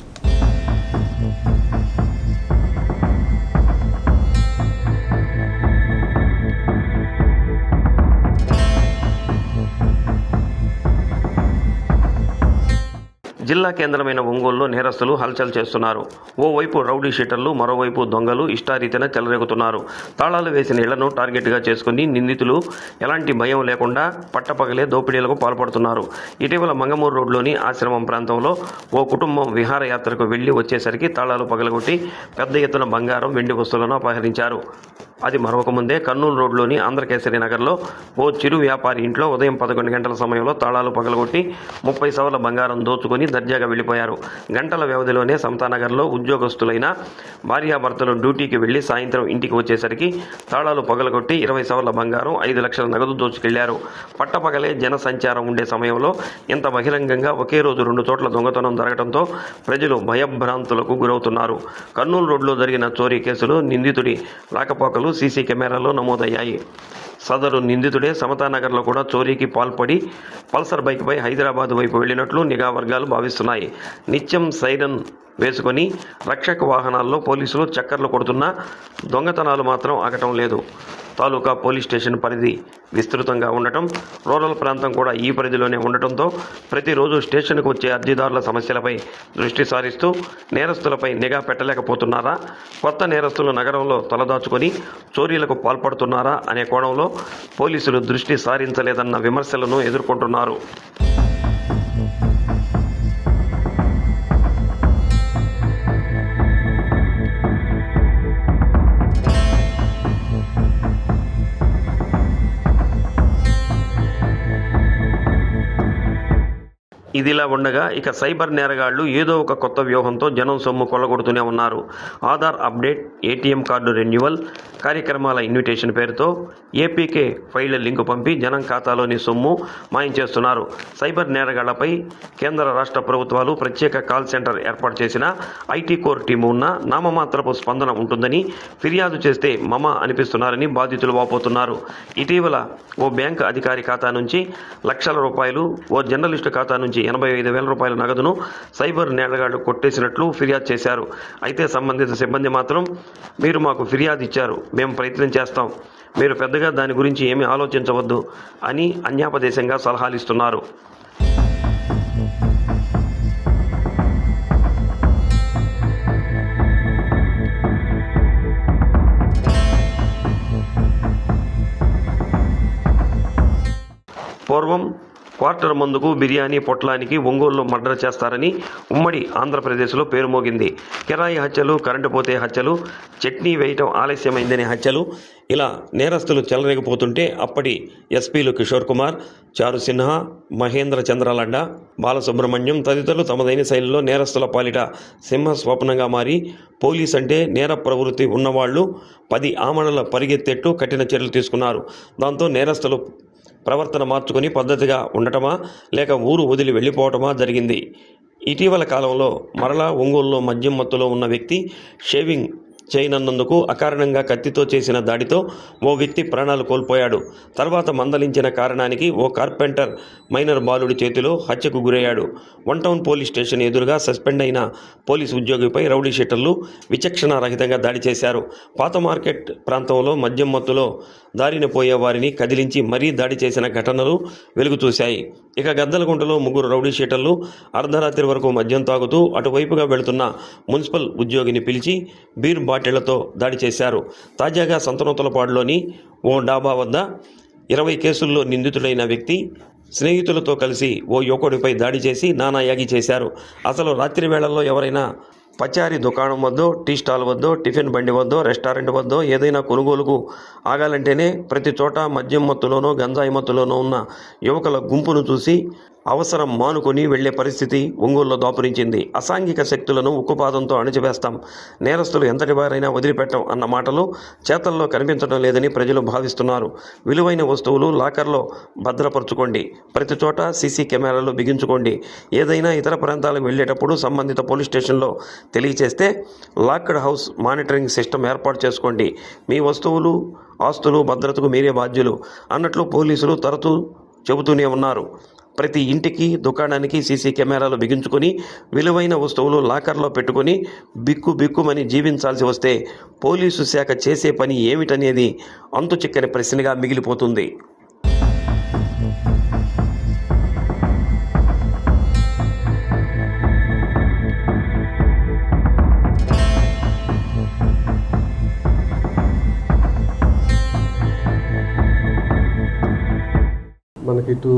జిల్లా కేంద్రమైన ఒంగోలులో నేరస్తులు హల్చల్ చేస్తున్నారు. ఓవైపు రౌడీ షీటర్లు, మరోవైపు దొంగలు ఇష్టారీతిన చెలరేగుతున్నారు. తాళాలు వేసిన ఇళ్లను టార్గెట్గా చేసుకుని నిందితులు ఎలాంటి భయం లేకుండా పట్టపగలే దోపిడీలకు పాల్పడుతున్నారు. ఇటీవల మంగమూరు రోడ్లోని ఆశ్రమం ప్రాంతంలో ఓ కుటుంబం విహారయాత్రకు వెళ్లి వచ్చేసరికి తాళాలు పగలగొట్టి పెద్ద ఎత్తున బంగారం, వెండి వస్తువులను అపహరించారు. అది మరొక ముందే కర్నూలు రోడ్లోని ఆంధ్రకేసరి నగర్లో ఓ చిరు వ్యాపారి ఇంట్లో ఉదయం 11 గంటల సమయంలో తాళాలు పగలగొట్టి 30 సవర్ల బంగారం దోచుకొని దర్జాగా వెళ్లిపోయారు. గంటల వ్యవధిలోనే సమతానగర్లో ఉద్యోగస్తులైన భార్యాభర్తలు డ్యూటీకి వెళ్లి సాయంత్రం ఇంటికి వచ్చేసరికి తాళాలు పగలగొట్టి 20 సవర్ల బంగారం, 5 లక్షల నగదు దోచుకెళ్లారు. పట్టపగలే జన సంచారం ఉండే సమయంలో ఇంత బహిరంగంగా ఒకే రోజు 2 చోట్ల దొంగతనం జరగడంతో ప్రజలు భయభ్రాంతులకు గురవుతున్నారు. కర్నూలు రోడ్లో జరిగిన చోరీ కేసులో నిందితుడి రాకపోకలు సీసీ కెమెరాలో నమోదయ్యాయి. సదరు నిందితుడే సమతానగర్లో కూడా చోరీకి పాల్పడి పల్సర్ బైక్పై హైదరాబాద్ వైపు వెళ్లినట్లు నిఘా వర్గాలు భావిస్తున్నాయి. నిత్యం సైరన్ వేసుకొని రక్షక వాహనాల్లో పోలీసులు చక్కర్లు కొడుతున్నా దొంగతనాలు మాత్రం ఆగటం లేదు. తాలూకా పోలీస్ స్టేషన్ పరిధి విస్తృతంగా ఉండటం, రూరల్ ప్రాంతం కూడా ఈ పరిధిలోనే ఉండటంతో ప్రతిరోజు స్టేషన్కు వచ్చే అర్జీదారుల సమస్యలపై దృష్టి సారిస్తూ నేరస్తులపై నిఘా పెట్టలేకపోతున్నారా, కొత్త నేరస్తులు నగరంలో తలదాచుకొని చోరీలకు పాల్పడుతున్నారా అనే కోణంలో పోలీసులు దృష్టి సారించలేదన్న విమర్శలను ఎదుర్కొంటున్నారు. ఇదిలా ఉండగా ఇక సైబర్ నేరగాళ్లు ఏదో ఒక కొత్త వ్యూహంతో జనం సొమ్ము కొల్లగొడుతూనే ఉన్నారు. Aadhaar update, ATM card renewal కార్యక్రమాల ఇన్విటేషన్ పేరుతో ఏపీకే ఫైళ్ల లింకు పంపి జనం ఖాతాలోని సొమ్ము మాయం చేస్తున్నారు. సైబర్ నేరగాళ్లపై కేంద్ర రాష్ట్ర ప్రభుత్వాలు ప్రత్యేక కాల్ సెంటర్ ఏర్పాటు చేసిన ఐటీ కోర్ టీము ఉన్న నామమాత్రపు స్పందన ఉంటుందని ఫిర్యాదు చేస్తే మమ అనిపిస్తున్నారని బాధితులు వాపోతున్నారు. ఇటీవల ఓ బ్యాంకు అధికారి ఖాతా నుంచి లక్షల రూపాయలు, ఓ జర్నలిస్టు ఖాతా నుంచి 85,000 రూపాయల నగదును సైబర్ నేరగాళ్లు కొట్టేసినట్లు ఫిర్యాదు చేశారు. అయితే సంబంధిత సిబ్బంది మాత్రం, మీరు మాకు ఫిర్యాదు ఇచ్చారు, మేము ప్రయత్నం చేస్తాం, మీరు పెద్దగా దాని గురించి ఏమీ ఆలోచించవద్దు అని అన్యాపదేశంగా సలహాలు ఇస్తున్నారు. పూర్వం క్వార్టర్ మందుకు బిర్యానీ పొట్లానికి ఒంగోలులో మర్డర్ చేస్తారని ఉమ్మడి ఆంధ్రప్రదేశ్లో పేరుమోగింది. కిరాయి హత్యలు, కరెంటు పోతే హత్యలు, చట్నీ వేయటం ఆలస్యమైందనే హత్యలు, ఇలా నేరస్తులు చెలరేగిపోతుంటే అప్పటి ఎస్పీలు కిషోర్ కుమార్, చారు సిన్హా, మహేంద్ర చంద్రలడ్డ, బాలసుబ్రహ్మణ్యం తదితరులు తమదైన శైలిలో నేరస్తుల పాలిట సింహ స్వప్నంగా మారి పోలీస్ అంటే నేర ప్రవృత్తి ఉన్నవాళ్లు 10 ఆమడల పరిగెత్తేట్టు కఠిన చర్యలు తీసుకున్నారు. దాంతో నేరస్తులు ప్రవర్తన మార్చుకొని పద్ధతిగా ఉండటమా లేక ఊరు వదిలి వెళ్ళిపోవటమా జరిగింది. ఇటీవల కాలంలో మరలా ఒంగోలులో మద్యం మత్తులో ఉన్న వ్యక్తి షేవింగ్ చేయనందుకు అకారణంగా కత్తితో చేసిన దాడితో ఓ వ్యక్తి ప్రాణాలు కోల్పోయాడు. తర్వాత మందలించిన కారణానికి ఓ కార్పెంటర్ మైనర్ బాలుడి చేతిలో హత్యకు గురయ్యాడు. 1 టౌన్ పోలీస్ స్టేషన్ ఎదురుగా సస్పెండ్ అయిన పోలీసు ఉద్యోగిపై రౌడీ షీటర్లు విచక్షణారహితంగా దాడి చేశారు. పాత మార్కెట్ ప్రాంతంలో మద్యం మత్తులో దారిన పోయే వారిని కదిలించి మరీ దాడి చేసిన ఘటనలు వెలుగు చూశాయి. ఇక గద్దలగుంటలో 3 రౌడీ షీటర్లు అర్ధరాత్రి వరకు మద్యం తాగుతూ అటువైపుగా వెళుతున్న మున్సిపల్ ఉద్యోగిని పిలిచి బీర్ బాటిళ్లతో దాడి చేశారు. తాజాగా సంతనూతలపాడులోని ఓ డాబా వద్ద 20 కేసుల్లో నిందితుడైన వ్యక్తి స్నేహితులతో కలిసి ఓ యువకుడిపై దాడి చేసి నానాయాగి చేశారు. అసలు రాత్రి వేళల్లో ఎవరైనా పచారీ దుకాణం వద్దో, టీ స్టాల్ వద్దో, టిఫిన్ బండి వద్దో, రెస్టారెంట్ వద్దో ఏదైనా కొనుగోలుకు ఆగాలంటేనే ప్రతి చోట మద్యం మత్తులోనో గంజాయి మత్తులోనో ఉన్న యువకుల గుంపును చూసి అవసరం మానుకొని వెళ్లే పరిస్థితి ఒంగోలులో దాపురించింది. అసాంఘిక శక్తులను ఉక్కుపాదంతో అణిచివేస్తాం, నేరస్తులు ఎంతటి వారైనా వదిలిపెట్టాం అన్న మాటలు చేతల్లో కనిపించడం లేదని ప్రజలు భావిస్తున్నారు. విలువైన వస్తువులు లాకర్లో భద్రపరచుకోండి, ప్రతి చోట సీసీ కెమెరాలు బిగించుకోండి. ఏదైనా ఇతర ప్రాంతాలకు వెళ్లేటప్పుడు సంబంధిత పోలీస్ స్టేషన్లో తెలియచేస్తే లాక్డ్ హౌస్ మానిటరింగ్ సిస్టమ్ ఏర్పాటు చేసుకోండి. మీ వస్తువులు, ఆస్తులు భద్రతకు మీరే బాధ్యులు అన్నట్లు పోలీసులు తరచూ చెబుతూనే ఉన్నారు. ప్రతి ఇంటికి, దుకాణానికి సీసీ కెమెరాలు బిగించుకొని విలువైన వస్తువులు లాకర్లో పెట్టుకొని బిక్కుమని జీవించాల్సి వస్తే పోలీసు శాఖ చేసే పని ఏమిటనేది అంతు చిక్కని ప్రశ్నగా మిగిలిపోతుంది. మనకిటు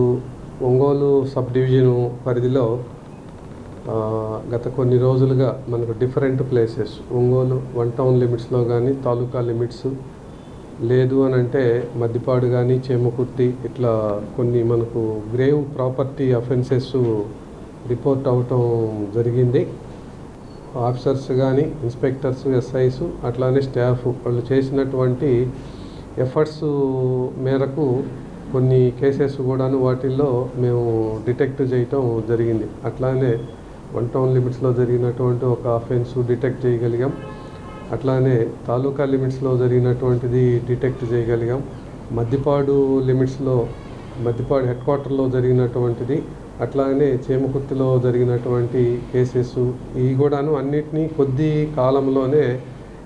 ఒంగోలు సబ్ డివిజన్ పరిధిలో గత కొన్ని రోజులుగా మనకు డిఫరెంట్ ప్లేసెస్ ఒంగోలు 1 టౌన్ లిమిట్స్లో కానీ తాలూకా లిమిట్స్ లేదు అని అంటే మద్దిపాడు కానీ చేమకుర్తి ఇట్లా కొన్ని మనకు గ్రేవ్ ప్రాపర్టీ అఫెన్సెస్ రిపోర్ట్ అవటం జరిగింది. ఆఫీసర్స్ కానీ ఇన్స్పెక్టర్స్, ఎస్ఐస్ అట్లానే స్టాఫ్ వాళ్ళు చేసినటువంటి ఎఫర్ట్స్ మేరకు కొన్ని కేసెస్ కూడాను వాటిల్లో మేము డిటెక్ట్ చేయటం జరిగింది. అట్లానే 1 టౌన్ లిమిట్స్లో జరిగినటువంటి ఒక అఫెన్స్ డిటెక్ట్ చేయగలిగాం. అట్లానే తాలూకా లిమిట్స్లో జరిగినటువంటిది డిటెక్ట్ చేయగలిగాం. మద్దిపాడు లిమిట్స్లో మద్దిపాడు హెడ్ క్వార్టర్లో జరిగినటువంటిది, అట్లానే చేమకుర్తిలో జరిగినటువంటి కేసెస్ ఇవి కూడాను అన్నిటినీ కొద్ది కాలంలోనే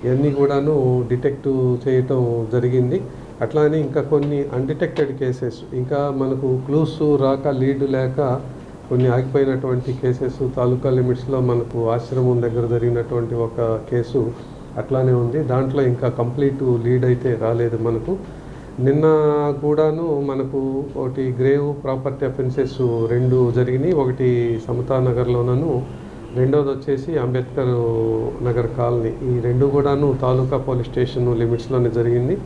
ఇవన్నీ కూడాను డిటెక్ట్ చేయటం జరిగింది. అట్లానే ఇంకా కొన్ని అన్డిటెక్టెడ్ కేసెస్, ఇంకా మనకు క్లూస్ రాక లీడ్ లేక కొన్ని ఆగిపోయినటువంటి కేసెస్ తాలూకా లిమిట్స్లో మనకు ఆశ్రమం దగ్గర జరిగినటువంటి ఒక కేసు అట్లానే ఉంది. దాంట్లో ఇంకా కంప్లీట్ లీడ్ అయితే రాలేదు మనకు. నిన్న కూడాను మనకు ఒకటి గ్రేవ్ ప్రాపర్టీ అఫెన్సెస్ 2 జరిగినాయి. ఒకటి సమతా నగర్లోనూ, రెండోది వచ్చేసి అంబేద్కర్ నగర్ కాలనీ. ఈ 2 కూడాను తాలూకా పోలీస్ స్టేషన్ లిమిట్స్లోనే జరిగింది.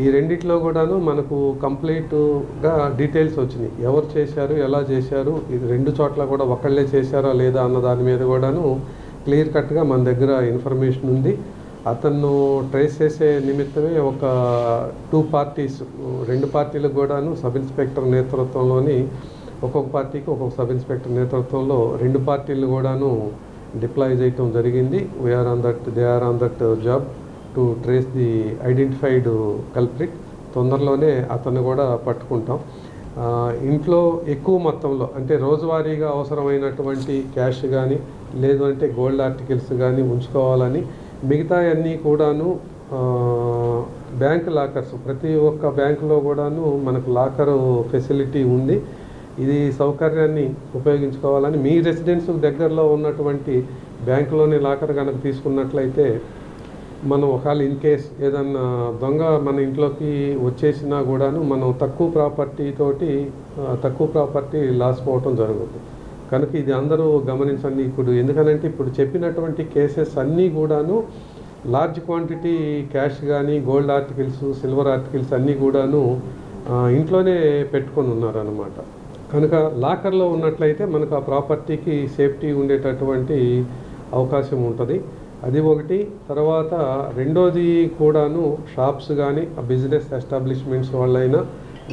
ఈ రెండిట్లో కూడాను మనకు కంప్లీట్గా డీటెయిల్స్ వచ్చినాయి. ఎవరు చేశారు, ఎలా చేశారు, ఇది 2 చోట్ల కూడా ఒకళ్ళే చేశారా లేదా అన్న దాని మీద కూడాను క్లియర్ కట్గా మన దగ్గర ఇన్ఫర్మేషన్ ఉంది. అతను ట్రేస్ చేసే నిమిత్తమే ఒక 2 పార్టీస్, 2 పార్టీలకు కూడాను సబ్ ఇన్స్పెక్టర్ నేతృత్వంలోని ఒక్కొక్క పార్టీకి ఒక్కొక్క సబ్ ఇన్స్పెక్టర్ నేతృత్వంలో 2 పార్టీలు కూడాను డిప్లాయ్ చేయటం జరిగింది. They are on that job to trace the identified culprit. తొందరలోనే అతన్ని కూడా పట్టుకుంటాం. ఇంట్లో ఎక్కువ మొత్తంలో అంటే రోజువారీగా అవసరమైనటువంటి క్యాష్ కానీ లేదు అంటే గోల్డ్ ఆర్టికల్స్ కానీ ఉంచుకోవాలని, మిగతా అన్నీ కూడాను బ్యాంక్ లాకర్స్, ప్రతి ఒక్క బ్యాంకులో కూడాను మనకు లాకర్ ఫెసిలిటీ ఉంది. ఇది సౌకర్యాన్ని ఉపయోగించుకోవాలని, మీ రెసిడెన్స్ దగ్గరలో ఉన్నటువంటి బ్యాంకులోని లాకర్ కనుక తీసుకున్నట్లయితే మనం ఒకవేళ ఇన్ కేస్ ఏదన్నా దొంగ మన ఇంట్లోకి వచ్చేసినా కూడాను మనం తక్కువ ప్రాపర్టీ లాస్ పోవటం జరుగుతుంది. కనుక ఇది అందరూ గమనించండి. ఎందుకనంటే ఇప్పుడు చెప్పినటువంటి కేసెస్ అన్నీ కూడాను లార్జ్ క్వాంటిటీ క్యాష్ కానీ గోల్డ్ ఆర్టికల్స్, సిల్వర్ ఆర్టికల్స్ అన్నీ కూడాను ఇంట్లోనే పెట్టుకొని ఉన్నారన్నమాట. కనుక లాకర్లో ఉన్నట్లయితే మనకు ఆ ప్రాపర్టీకి సేఫ్టీ ఉండేటటువంటి అవకాశం ఉంటుంది. అది ఒకటి. తర్వాత రెండోది కూడాను షాప్స్ కానీ బిజినెస్ ఎస్టాబ్లిష్మెంట్స్ వాళ్ళైనా,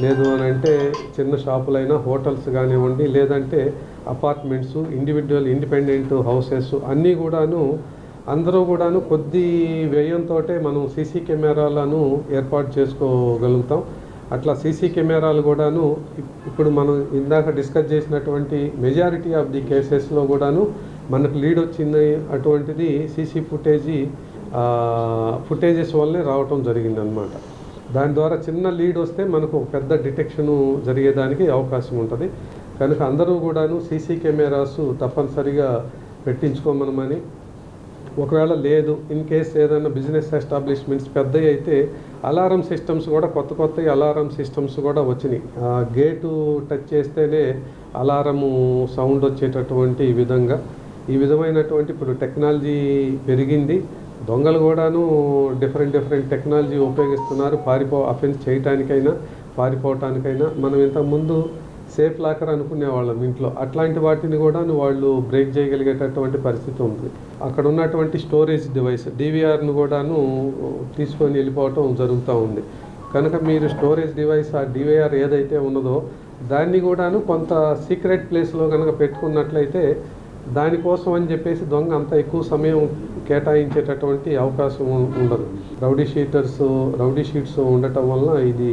లేదు అని అంటే చిన్న షాపులైనా, హోటల్స్ కానివ్వండి, లేదంటే అపార్ట్మెంట్స్, ఇండిపెండెంట్ హౌసెస్ అన్నీ కూడాను అందరూ కూడాను కొద్ది వ్యయంతో మనం సీసీ కెమెరాలను ఏర్పాటు చేసుకోగలుగుతాం. అట్లా సీసీ కెమెరాలు కూడాను ఇప్పుడు మనం ఇందాక డిస్కస్ చేసినటువంటి మెజారిటీ ఆఫ్ ది కేసెస్లో కూడాను మనకు లీడ్ వచ్చింది. అటువంటిది సీసీ ఫుటేజెస్ వల్లనే రావటం జరిగిందనమాట. దాని ద్వారా చిన్న లీడ్ వస్తే మనకు పెద్ద డిటెక్షను జరిగేదానికి అవకాశం ఉంటుంది. కనుక అందరూ కూడాను సీసీ కెమెరాస్ తప్పనిసరిగా పెట్టించుకోమనమని, ఒకవేళ లేదు ఇన్ కేస్ ఏదైనా బిజినెస్ ఎస్టాబ్లిష్మెంట్స్ పెద్దవి అయితే అలారం సిస్టమ్స్ కూడా కొత్త అలారం సిస్టమ్స్ కూడా వచ్చినాయి. గేటు టచ్ చేస్తేనే అలారము సౌండ్ వచ్చేటటువంటి ఈ విధమైనటువంటి ఇప్పుడు టెక్నాలజీ పెరిగింది. దొంగలు కూడాను డిఫరెంట్ టెక్నాలజీ ఉపయోగిస్తున్నారు అఫెన్స్ చేయటానికైనా పారిపోవటానికైనా. మనం ఇంతకుముందు సేఫ్ లాకర్ అనుకునేవాళ్ళం ఇంట్లో, అట్లాంటి వాటిని కూడా వాళ్ళు బ్రేక్ చేయగలిగేటటువంటి పరిస్థితి ఉంది. అక్కడ ఉన్నటువంటి స్టోరేజ్ డివైస్ DVRను కూడాను తీసుకొని వెళ్ళిపోవటం జరుగుతూ ఉంది. కనుక మీరు స్టోరేజ్ డివైస్ ఆ DVR ఏదైతే ఉన్నదో దాన్ని కూడాను కొంత సీక్రెట్ ప్లేస్లో కనుక పెట్టుకున్నట్లయితే దానికోసం అని చెప్పేసి దొంగ అంత ఎక్కువ సమయం కేటాయించేటటువంటి అవకాశం ఉండదు. రౌడీ షీట్స్ ఉండటం వలన ఇది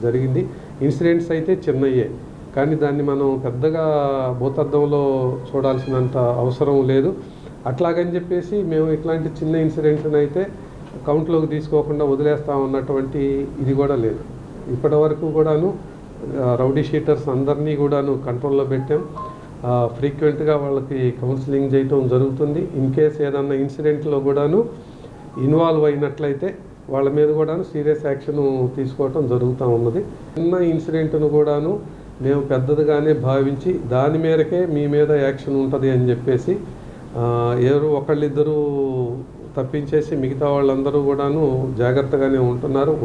జరిగింది. ఇన్సిడెంట్స్ అయితే చిన్నయ్యే, కానీ దాన్ని మనం పెద్దగా భూతద్దంలో చూడాల్సినంత అవసరం లేదు. అట్లాగని చెప్పేసి మేము ఇట్లాంటి చిన్న ఇన్సిడెంట్ని అయితే కౌంట్లోకి తీసుకోకుండా వదిలేస్తా ఉన్నటువంటి ఇది కూడా లేదు. ఇప్పటి వరకు కూడాను రౌడీ షీటర్స్ అందరినీ కూడాను కంట్రోల్లో పెట్టాం. ఫ్రీక్వెంట్గా వాళ్ళకి కౌన్సిలింగ్ చేయటం జరుగుతుంది. ఇన్ కేస్ ఏదన్నా ఇన్సిడెంట్లో కూడాను ఇన్వాల్వ్ అయినట్లయితే వాళ్ళ మీద కూడాను సీరియస్ యాక్షన్ తీసుకోవటం జరుగుతూ ఉన్నది. చిన్న ఇన్సిడెంట్ను కూడాను మేము పెద్దదిగానే భావించి దాని మేరకే మీ మీద యాక్షన్ ఉంటుంది అని చెప్పేసి ఎవరు ఒకళ్ళిద్దరూ తప్పించేసి మిగతా వాళ్ళందరూ కూడాను జాగ్రత్తగానే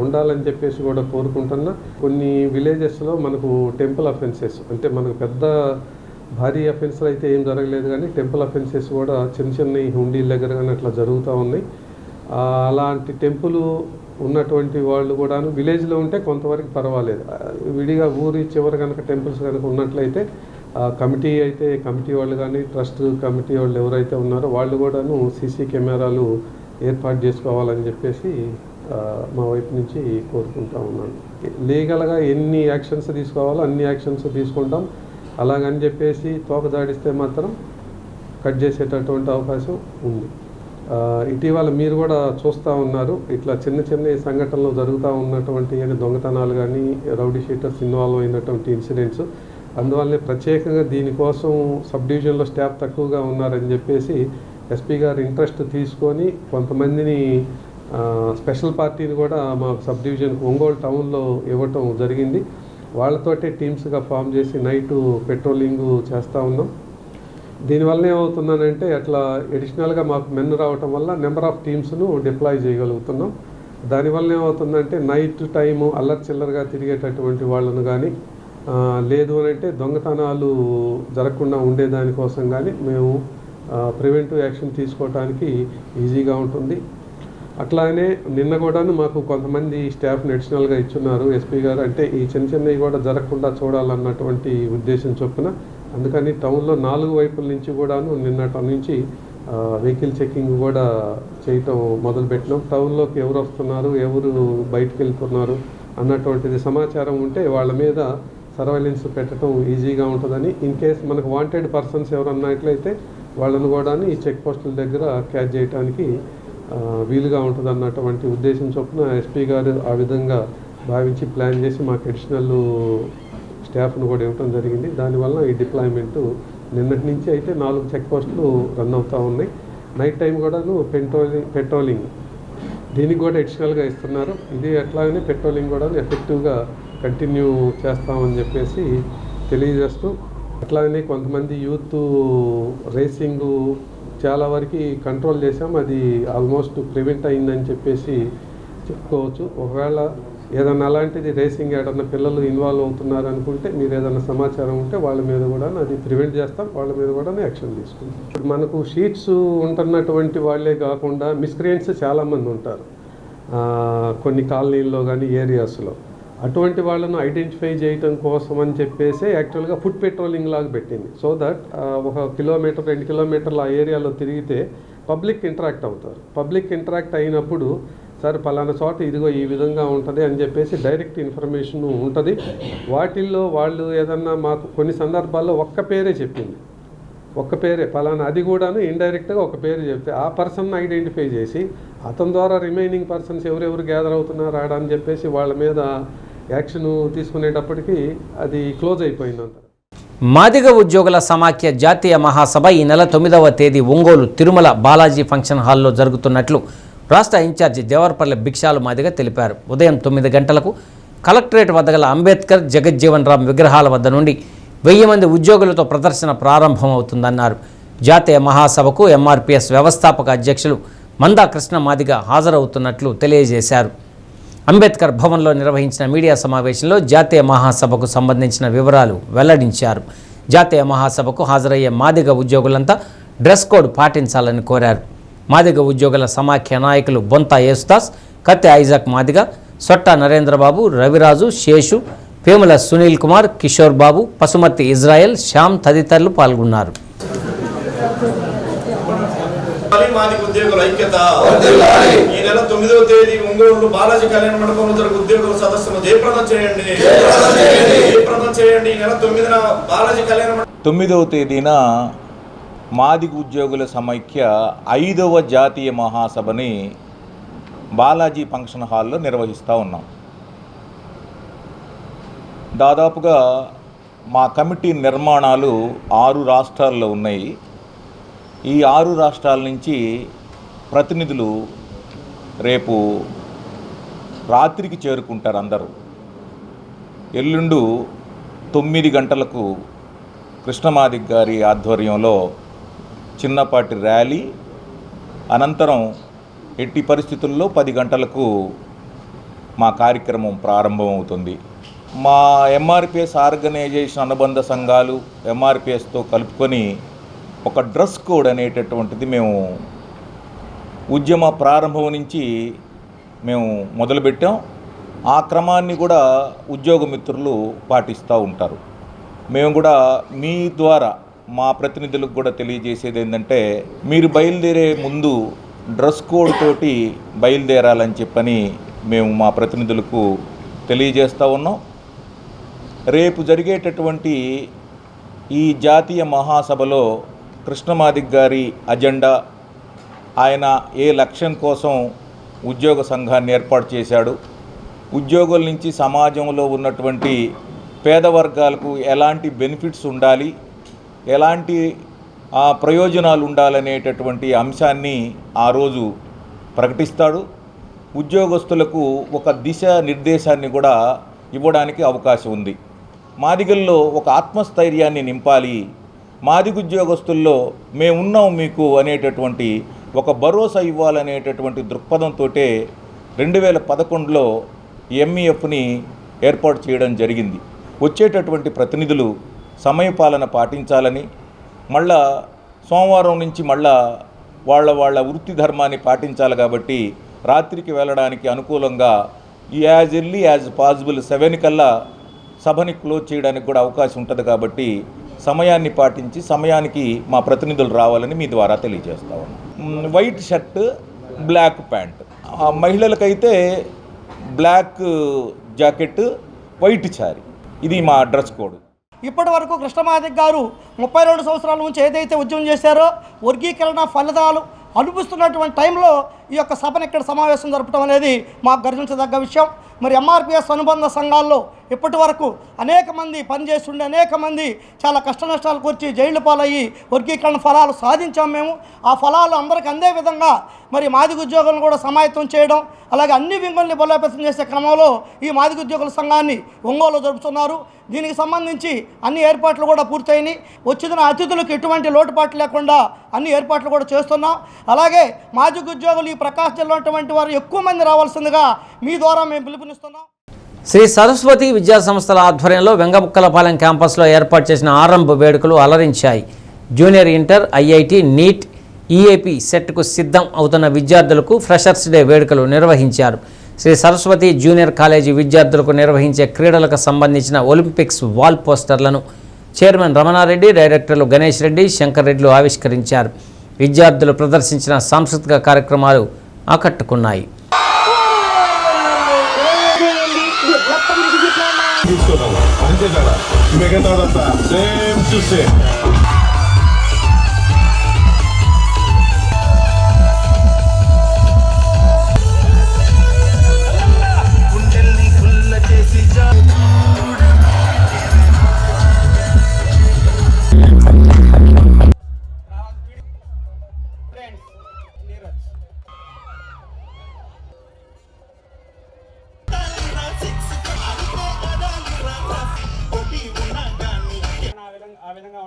ఉండాలని చెప్పేసి కూడా కోరుకుంటున్నా. కొన్ని విలేజెస్లో మనకు టెంపుల్ అఫెన్సెస్ అంటే మనకు పెద్ద భారీ అఫెన్స్లు అయితే ఏం జరగలేదు, కానీ టెంపుల్ అఫెన్సెస్ కూడా చిన్న హుండీల దగ్గర కానీ అట్లా జరుగుతూ ఉన్నాయి. అలాంటి టెంపుల్ ఉన్నటువంటి వాళ్ళు కూడాను విలేజ్లో ఉంటే కొంతవరకు పర్వాలేదు. విడిగా ఊరి చివరి కనుక టెంపుల్స్ కనుక ఉన్నట్లయితే కమిటీ వాళ్ళు కానీ ట్రస్ట్ కమిటీ వాళ్ళు ఎవరైతే ఉన్నారో వాళ్ళు కూడాను సీసీ కెమెరాలు ఏర్పాటు చేసుకోవాలని చెప్పేసి మా వైపు నుంచి కోరుకుంటా ఉన్నాను. లీగల్గా ఎన్ని యాక్షన్స్ తీసుకోవాలో అన్ని యాక్షన్స్ తీసుకుంటాం. అలాగని చెప్పేసి తోకదాడిస్తే మాత్రం కట్ చేసేటటువంటి అవకాశం ఉంది. ఇటీవల మీరు కూడా చూస్తూ ఉన్నారు, ఇట్లా చిన్న సంఘటనలు జరుగుతూ ఉన్నటువంటి దొంగతనాలు కానీ రౌడీ షీటర్స్ ఇన్వాల్వ్ అయినటువంటి ఇన్సిడెంట్స్. అందువల్లనే ప్రత్యేకంగా దీనికోసం సబ్ డివిజన్లో స్టాఫ్ తక్కువగా ఉన్నారని చెప్పేసి ఎస్పీ గారు ఇంట్రెస్ట్ తీసుకొని కొంతమందిని స్పెషల్ పార్టీని కూడా మా సబ్ డివిజన్ ఒంగోలు టౌన్లో ఇవ్వటం జరిగింది. వాళ్ళతోటే టీమ్స్గా ఫామ్ చేసి నైటు పెట్రోలింగ్ చేస్తూ ఉన్నాం. దీనివల్ల ఏమవుతుందనంటే అట్లా ఎడిషనల్గా మాకు మెన్ రావటం వల్ల నెంబర్ ఆఫ్ టీమ్స్ను డిప్లాయ్ చేయగలుగుతున్నాం. దానివల్ల ఏమవుతుందంటే నైట్ టైము అల్లరి చిల్లరగా తిరిగేటటువంటి వాళ్ళను కానీ లేదు అని అంటే దొంగతనాలు జరగకుండా ఉండేదానికోసం కానీ మేము ప్రివెంటివ్ యాక్షన్ తీసుకోవడానికి ఈజీగా ఉంటుంది. అట్లానే నిన్న కూడాను మాకు కొంతమంది స్టాఫ్ని అడిషనల్గా ఇచ్చున్నారు ఎస్పీ గారు. అంటే ఈ చిన్నవి కూడా జరగకుండా చూడాలన్నటువంటి ఉద్దేశం చొప్పున అందుకని టౌన్లో 4 వైపుల నుంచి కూడాను నిన్నటి నుంచి వెహికల్ చెకింగ్ కూడా చేయటం మొదలుపెట్టినాం. టౌన్లోకి ఎవరు వస్తున్నారు, ఎవరు బయటకు వెళ్తున్నారు అన్నటువంటిది సమాచారం ఉంటే వాళ్ళ మీద సర్వైలెన్స్ పెట్టడం ఈజీగా ఉంటుందని, ఇన్ కేస్ మనకు వాంటెడ్ పర్సన్స్ ఎవరన్నట్లయితే వాళ్ళను కూడా ఈ చెక్ పోస్టుల దగ్గర క్యాచ్ చేయడానికి వీలుగా ఉంటుంది అన్నటువంటి ఉద్దేశం చొప్పున ఎస్పీ గారు ఆ విధంగా భావించి ప్లాన్ చేసి మాకు అడిషనల్ స్టాఫ్ను కూడా ఇవ్వడం జరిగింది. దానివల్ల ఈ డిప్లాయ్మెంటు నిన్నటి నుంచి అయితే 4 చెక్ పోస్టులు రన్ అవుతూ ఉన్నాయి. నైట్ టైం కూడాను పెట్రోలింగ్ దీనికి కూడా అడిషనల్గా ఇస్తున్నారు. ఇది అట్లాగనే పెట్రోలింగ్ కూడా ఎఫెక్టివ్గా కంటిన్యూ చేస్తామని చెప్పేసి తెలియజేస్తూ, అట్లాగనే కొంతమంది యూత్ రేసింగు చాలా వరకు కంట్రోల్ చేసాం. అది ఆల్మోస్ట్ ప్రివెంట్ అయిందని చెప్పేసి చెప్పుకోవచ్చు. ఒకవేళ ఏదన్నా అలాంటిది రేసింగ్ ఏదన్నా పిల్లలు ఇన్వాల్వ్ అవుతున్నారు అనుకుంటే మీరు ఏదైనా సమాచారం ఉంటే వాళ్ళ మీద కూడా అది ప్రివెంట్ చేస్తాం, వాళ్ళ మీద కూడా యాక్షన్ తీసుకుంటాం. ఇప్పుడు మనకు షీట్స్ ఉంటున్నటువంటి వాళ్ళే కాకుండా మిస్క్రియంట్స్ చాలామంది ఉంటారు కొన్ని కాలనీల్లో కానీ ఏరియాస్లో. అటువంటి వాళ్ళను ఐడెంటిఫై చేయటం కోసం అని చెప్పేసి యాక్చువల్గా ఫుడ్ పెట్రోలింగ్ లాగా పెట్టింది. సో దట్ 1 కిలోమీటర్ 2 కిలోమీటర్ల ఆ ఏరియాలో తిరిగితే పబ్లిక్ ఇంటరాక్ట్ అవుతారు. పబ్లిక్ ఇంటరాక్ట్ అయినప్పుడు సార్ పలానా చోట ఇదిగో ఈ విధంగా ఉంటుంది అని చెప్పేసి డైరెక్ట్ ఇన్ఫర్మేషన్ ఉంటుంది. వాటిల్లో వాళ్ళు ఏదన్నా మాకు కొన్ని సందర్భాల్లో ఒక్క పేరే చెప్పింది, ఒక్క పేరే పలానా, అది కూడాను ఇండైరెక్ట్గా ఒక పేరు చెప్తే ఆ పర్సన్ ఐడెంటిఫై చేసి అతని ద్వారా రిమైనింగ్ పర్సన్స్ ఎవరెవరు గ్యాదర్ అవుతున్నారు ఆడ అని చెప్పేసి వాళ్ళ మీద యాక్షన్ తీసుకునేటప్పటికీ అది క్లోజ్ అయిపోయిందంట. మాదిగ ఉద్యోగుల సమాఖ్య జాతీయ మహాసభ ఈ నెల 9వ తేదీ ఒంగోలు తిరుమల బాలాజీ ఫంక్షన్ హాల్లో జరుగుతున్నట్లు రాష్ట్ర ఇన్ఛార్జి దేవరపల్లి భిక్షాలు మాదిగ తెలిపారు. ఉదయం 9 గంటలకు కలెక్టరేట్ వద్ద గల అంబేద్కర్ జగజ్జీవన్ రామ్ విగ్రహాల వద్ద నుండి 1000 మంది ఉద్యోగులతో ప్రదర్శన ప్రారంభమవుతుందన్నారు. జాతీయ మహాసభకు ఎంఆర్పీఎస్ వ్యవస్థాపక అధ్యక్షులు మందా కృష్ణ మాదిగ హాజరవుతున్నట్లు తెలియజేశారు. అంబేద్కర్ భవన్లో నిర్వహించిన మీడియా సమావేశంలో జాతీయ మహాసభకు సంబంధించిన వివరాలు వెల్లడించారు. జాతీయ మహాసభకు హాజరయ్యే మాదిగ ఉద్యోగులంతా డ్రెస్ కోడ్ పాటించాలని కోరారు. మాదిగ ఉద్యోగుల సమాఖ్య నాయకులు బొంతా యేసుదాస్, కత్తె ఐజాక్ మాదిగ, సొట్ట నరేంద్రబాబు, రవిరాజు, శేషు, పేముల సునీల్ కుమార్, కిషోర్ బాబు, పసుమర్తి ఇజ్రాయెల్, శ్యామ్ తదితరులు పాల్గొన్నారు. మాదిగ ఉద్యోగుల ఐక్యత. ఈ నెల 9వ తేదీ ఒంగోలు బాలాజీ కళ్యాణ మండపంలో జరుగు ఉద్యోగుల సదస్సును జయప్రదం చేయండి. ఈ నెల 9న బాలాజీ కళ్యాణ 9వ తేదీన మాదిగ ఉద్యోగుల సమైక్య 5వ జాతీయ మహాసభని బాలాజీ ఫంక్షన్ హాల్లో నిర్వహిస్తూ ఉన్నాం. దాదాపుగా మా కమిటీ నిర్మాణాలు 6 రాష్ట్రాల్లో ఉన్నాయి. ఈ 6 రాష్ట్రాల నుంచి ప్రతినిధులు రేపు రాత్రికి చేరుకుంటారు. అందరూ ఎల్లుండు 9 గంటలకు కృష్ణమాదిగ గారి ఆధ్వర్యంలో చిన్నపాటి ర్యాలీ, అనంతరం ఎట్టి పరిస్థితుల్లో 10 గంటలకు మా కార్యక్రమం ప్రారంభమవుతుంది. మా ఎంఆర్పిఎస్ ఆర్గనైజేషన్ అనుబంధ సంఘాలు ఎంఆర్పిఎస్తో కలుపుకొని ఒక డ్రెస్ కోడ్ అనేటటువంటిది మేము ఉద్యమ ప్రారంభం నుంచి మేము మొదలుపెట్టాం. ఆ క్రమాన్ని కూడా ఉద్యోగ మిత్రులు పాటిస్తూ ఉంటారు. మేము కూడా మీ ద్వారా మా ప్రతినిధులకు కూడా తెలియజేసేది ఏంటంటే, మీరు బయలుదేరే ముందు డ్రెస్ కోడ్ తోటి బయలుదేరాలని చెప్పని మేము మా ప్రతినిధులకు తెలియజేస్తూ ఉన్నాం. రేపు జరిగేటటువంటి ఈ జాతీయ మహాసభలో కృష్ణమాదిగ గారి అజెండా, ఆయన ఏ లక్ష్యం కోసం ఉద్యోగ సంఘాన్ని ఏర్పాటు చేశాడు, ఉద్యోగుల నుంచి సమాజంలో ఉన్నటువంటి పేద వర్గాలకు ఎలాంటి బెనిఫిట్స్ ఉండాలి, ఎలాంటి ప్రయోజనాలు ఉండాలనేటటువంటి అంశాన్ని ఆ రోజు ప్రకటిస్తాడు. ఉద్యోగస్తులకు ఒక దిశ నిర్దేశాన్ని కూడా ఇవ్వడానికి అవకాశం ఉంది. మాదిగల్లో ఒక ఆత్మస్థైర్యాన్ని నింపాలి, మాదిగ ఉద్యోగస్తుల్లో మేమున్నాం మీకు అనేటటువంటి ఒక భరోసా ఇవ్వాలనేటటువంటి దృక్పథంతో 2011లో ఎంఈఎఫ్ని ఏర్పాటు చేయడం జరిగింది. వచ్చేటటువంటి ప్రతినిధులు సమయపాలన పాటించాలని, మళ్ళా సోమవారం నుంచి మళ్ళా వాళ్ళ వృత్తి ధర్మాన్ని పాటించాలి కాబట్టి రాత్రికి వెళ్ళడానికి అనుకూలంగా యాజ్ ఎర్లీ యాజ్ పాసిబుల్ 7 కల్లా సభని క్లోజ్ చేయడానికి కూడా అవకాశం ఉంటుంది. కాబట్టి సమయాన్ని పాటించి సమయానికి మా ప్రతినిధులు రావాలని మీ ద్వారా తెలియజేస్తా ఉన్నాం. వైట్ షర్ట్, బ్లాక్ ప్యాంట్, మహిళలకైతే బ్లాక్ జాకెట్, వైట్ శారీ, ఇది మా డ్రెస్ కోడ్. ఇప్పటి వరకు కృష్ణమాదిక్ గారు 32 సంవత్సరాల నుంచి ఏదైతే ఉద్యమం చేశారో వర్గీకరణ ఫలితాలు అనుభవిస్తున్నటువంటి టైంలో ఈ యొక్క సభను ఇక్కడ సమావేశం జరపడం అనేది మాకు గర్వించదగ్గ విషయం. మరి ఎంఆర్పిఎస్ అనుబంధ సంఘాల్లో ఇప్పటి వరకు అనేక మంది పనిచేస్తుండే, అనేక మంది చాలా కష్ట నష్టాలు కూర్చి జైళ్ల పాలయ్యి వర్గీకరణ ఫలాలు సాధించాం మేము. ఆ ఫలాలు అందరికీ అందే విధంగా మరి మాదిగ ఉద్యోగులను కూడా సమాయత్తం చేయడం, అలాగే అన్ని వింగుల్ని బలోపేతం చేసే క్రమంలో ఈ మాదిగ ఉద్యోగుల సంఘాన్ని ఒంగోలు జరుపుతున్నారు. దీనికి సంబంధించి అన్ని ఏర్పాట్లు కూడా పూర్తయినాయి. వచ్చిన అతిథులకు ఎటువంటి లోటుపాట్లు లేకుండా అన్ని ఏర్పాట్లు కూడా చేస్తున్నాం. అలాగే మాదిగ ఉద్యోగులు ఈ ప్రకాశం జిల్లా ఉన్నటువంటి వారు ఎక్కువ మంది రావాల్సిందిగా మీ ద్వారా మేము పిలుపునిస్తున్నాం. శ్రీ సరస్వతి విద్యా సంస్థల ఆధ్వర్యంలో వెంగముక్కలపాలెం క్యాంపస్లో ఏర్పాటు చేసిన ఆరంభ వేడుకలు అలరించాయి. జూనియర్ ఇంటర్, ఐఐటి, నీట్, ఈఏపీ సెట్కు సిద్ధం అవుతున్న విద్యార్థులకు ఫ్రెషర్స్ డే వేడుకలు నిర్వహించారు. శ్రీ సరస్వతి జూనియర్ కాలేజీ విద్యార్థులకు నిర్వహించే క్రీడలకు సంబంధించిన ఒలింపిక్స్ వాల్ పోస్టర్లను చైర్మన్ రమణారెడ్డి, డైరెక్టర్లు గణేష్ రెడ్డి, శంకర్ రెడ్డిలు ఆవిష్కరించారు. విద్యార్థులు ప్రదర్శించిన సాంస్కృతిక కార్యక్రమాలు ఆకట్టుకున్నాయి.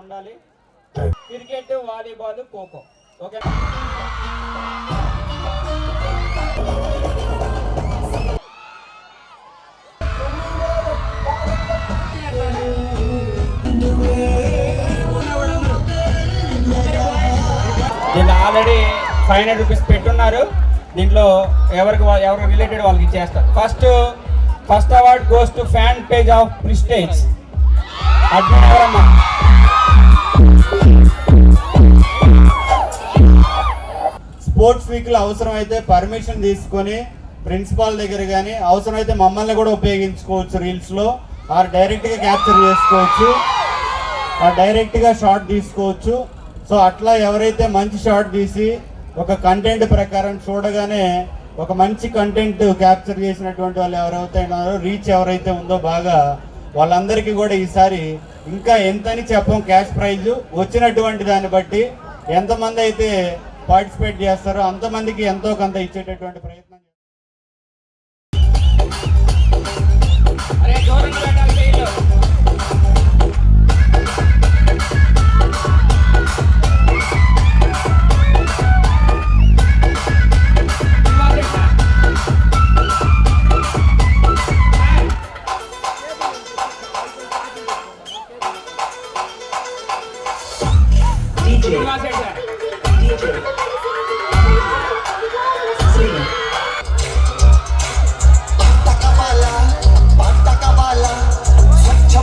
ఉండాలి. Cricket, volleyball, kho kho. ఓకే. దీంట్లో ఆల్రెడీ 500 రూపీస్ పెట్టున్నారు. దీంట్లో ఎవరికి రిలేటెడ్ వాళ్ళకి ఇచ్చేస్తారు. First award goes to fan page of prestige. Sports వీక్లో అవసరమైతే పర్మిషన్ తీసుకొని ప్రిన్సిపాల్ దగ్గర కానీ అవసరమైతే మమ్మల్ని కూడా ఉపయోగించుకోవచ్చు. రీల్స్లో ఆర్ డైరెక్ట్గా క్యాప్చర్ చేసుకోవచ్చు, ఆర్ డైరెక్ట్గా షార్ట్ తీసుకోవచ్చు. సో అట్లా ఎవరైతే మంచి షార్ట్ తీసి ఒక కంటెంట్ ప్రకారం చూడగానే ఒక మంచి కంటెంట్ క్యాప్చర్ చేసినటువంటి వాళ్ళు ఎవరైతే ఉన్నారో, రీచ్ ఎవరైతే ఉందో బాగా, వాళ్ళందరికీ కూడా ఈసారి ఇంకా ఎంతని చెప్పం క్యాష్ ప్రైజ్ వచ్చినటువంటి దాన్ని బట్టి ఎంతమంది అయితే పార్టిసిపేట్ చేస్తారో అంతమందికి ఎంతో కొంత ఇచ్చేటటువంటి ప్రయత్నం. స్వచ్ఛ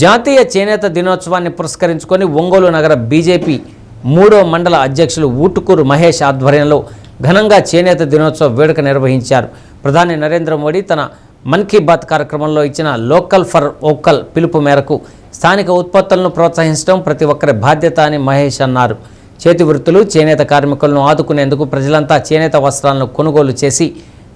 జాతీయ చేనేత దినోత్సవాన్ని పురస్కరించుకొని ఒంగోలు నగర బీజేపీ 3వ మండల అధ్యక్షులు ఊటుకూరు మహేష్ ఆధ్వర్యంలో ఘనంగా చేనేత దినోత్సవ వేడుక నిర్వహించారు. ప్రధాని నరేంద్ర మోడీ తన మన్ కీ బాత్ కార్యక్రమంలో ఇచ్చిన లోకల్ ఫర్ వోకల్ పిలుపు మేరకు స్థానిక ఉత్పత్తులను ప్రోత్సహించడం ప్రతి ఒక్కరి బాధ్యత అని మహేష్ అన్నారు. చేతి వృత్తులు, చేనేత కార్మికులను ఆదుకునేందుకు ప్రజలంతా చేనేత వస్త్రాలను కొనుగోలు చేసి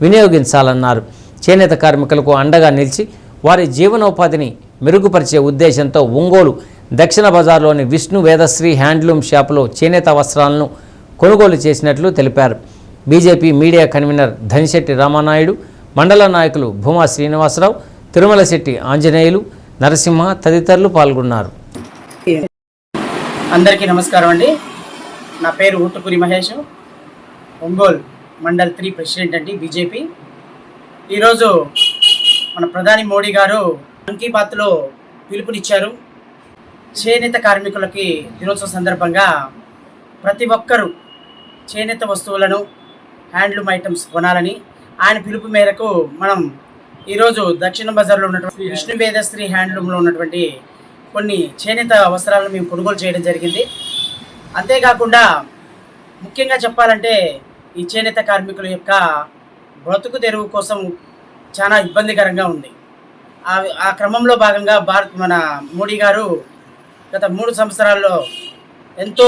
వినియోగించాలన్నారు. చేనేత కార్మికులకు అండగా నిలిచి వారి జీవనోపాధిని మెరుగుపరిచే ఉద్దేశంతో ఒంగోలు దక్షిణ బజార్లోని విష్ణు వేదశ్రీ హ్యాండ్లూమ్ షాపులో చేనేత వస్త్రాలను కొనుగోలు చేసినట్లు తెలిపారు. BJP media convener Dhanisetti Ramanaidu, మండల నాయకులు భూమా శ్రీనివాసరావు, తిరుమలశెట్టి ఆంజనేయులు, నరసింహ తదితరులు పాల్గొన్నారు. అందరికీ నమస్కారం అండి. నా పేరు ఊటుకూరి మహేష్, ఒంగోలు మండల్ 3 ప్రెసిడెంట్ అండి బీజేపీ. ఈరోజు మన ప్రధాని మోడీ గారు మన్ కీ బాత్లో పిలుపునిచ్చారు. చేనేత కార్మికులకి దినోత్సవం సందర్భంగా ప్రతి ఒక్కరూ చేనేత వస్తువులను, హ్యాండ్లూమ్ ఐటమ్స్ కొనాలని ఆయన పిలుపు మేరకు మనం ఈరోజు దక్షిణ బజార్లో ఉన్నటువంటి విష్ణు వేదశ్రీ హ్యాండ్లూమ్లో ఉన్నటువంటి కొన్ని చేనేత వస్త్రాలను మేము కొనుగోలు చేయడం జరిగింది. అంతేకాకుండా ముఖ్యంగా చెప్పాలంటే ఈ చేనేత కార్మికుల యొక్క బ్రతుకు తెరువు కోసం చాలా ఇబ్బందికరంగా ఉంది. ఆ క్రమంలో భాగంగా మన మోడీ గారు గత 3 సంవత్సరాల్లో ఎంతో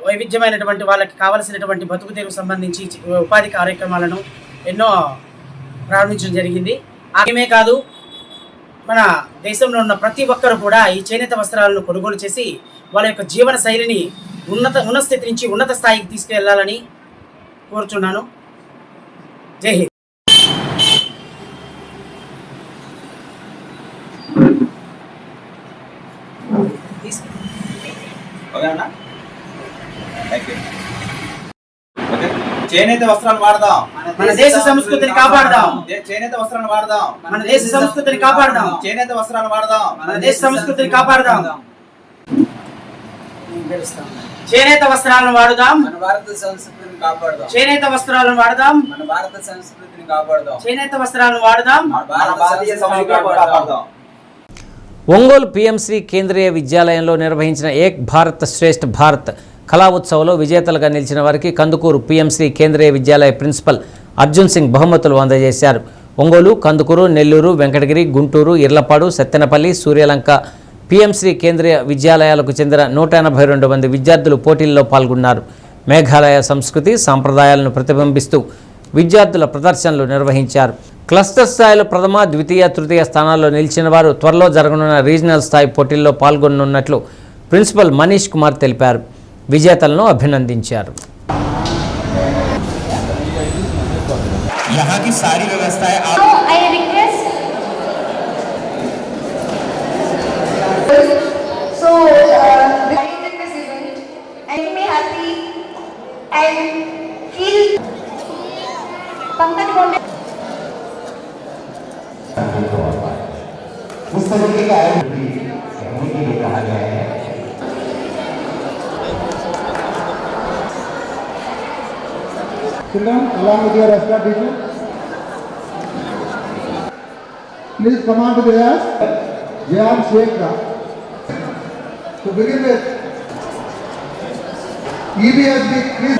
వైవిధ్యమైనటువంటి వాళ్ళకి కావలసినటువంటి బతుకు తెరువు సంబంధించి ఉపాధి కార్యక్రమాలను ఎన్నో ప్రారంభించడం జరిగింది. ఆమె కాదు, మన దేశంలో ఉన్న ప్రతి ఒక్కరు కూడా ఈ చేనేత వస్త్రాలను కొనుగోలు చేసి వాళ్ళ యొక్క జీవన శైలిని ఉన్నత స్థితి నుంచి ఉన్నత స్థాయికి తీసుకెళ్లాలని కోరుచున్నాను. జై హింద్. చేనేత వస్త్రాలు వాడదాం, మన దేశ సంస్కృతిని కాపాడదాం. చేనేత వస్త్రాలు వాడదాం, మన దేశ సంస్కృతిని కాపాడదాం. చేనేత వస్త్రాలు వాడదాం, మన దేశ సంస్కృతిని కాపాడదాం. చేనేత వస్త్రాలను వాడుదాం, మన భారత సంస్కృతిని కాపాడదాం. చేనేత వస్త్రాలను వాడదాం, మన భారత సంస్కృతిని కాపాడదాం. చేనేత వస్త్రాలను వాడదాం, మన భారతీయ సంస్కృతిని కాపాడదాం. ఒంగోలు పిఎంశ్రీ కేంద్రీయ విద్యాలయంలో నిర్వహించిన ఏక్ భారత్ శ్రేష్ఠ భారత్ కళా ఉత్సవంలో విజేతలుగా నిలిచిన వారికి కందుకూరు పిఎంశ్రీ కేంద్రీయ విద్యాలయ ప్రిన్సిపల్ అర్జున్ సింగ్ బహుమతులు అందజేశారు. ఒంగోలు, కందుకూరు, నెల్లూరు, వెంకటగిరి, గుంటూరు, ఇర్లపాడు, సత్తెనపల్లి, సూర్యలంక పిఎంశ్రీ కేంద్రీయ విద్యాలయాలకు చెందిన 182 మంది విద్యార్థులు పోటీల్లో పాల్గొన్నారు. మేఘాలయ సంస్కృతి, సాంప్రదాయాలను ప్రతిబింబిస్తూ విద్యార్థుల ప్రదర్శనలు నిర్వహించారు. క్లస్టర్ స్థాయిలో ప్రథమ, ద్వితీయ, తృతీయ స్థానాల్లో నిలిచిన వారు త్వరలో జరగనున్న రీజనల్ స్థాయి పోటీల్లో పాల్గొనున్నట్లు ప్రిన్సిపల్ మనీష్ కుమార్ తెలిపారు. విజేతలను అభినందించారు. Children, along with your respect teacher, please come on to the dais. Jayan Sheikh. To begin with, EBSB, please.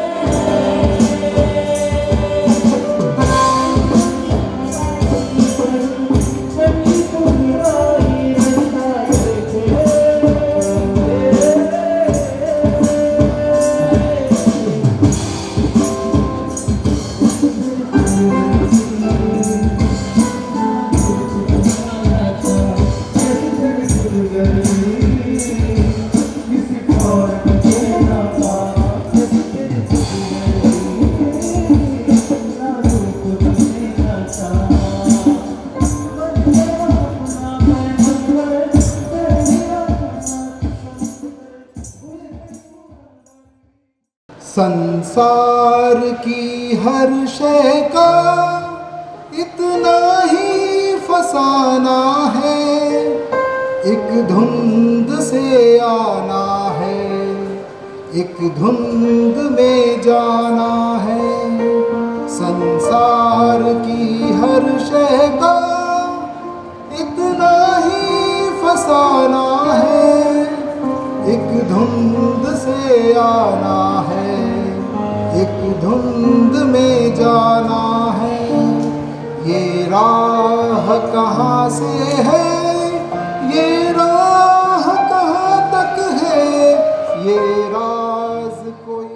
संसार की हर शय का इतना ही फसाना है, एक धुंध से आना है, एक धुंध में जाना है। संसार की हर शय का इतना ही बरसाना है, एक धुंध से आना है, एक धुंध में जाना है। ये राह कहाँ से है, ये राह कहाँ तक है, ये राज कोई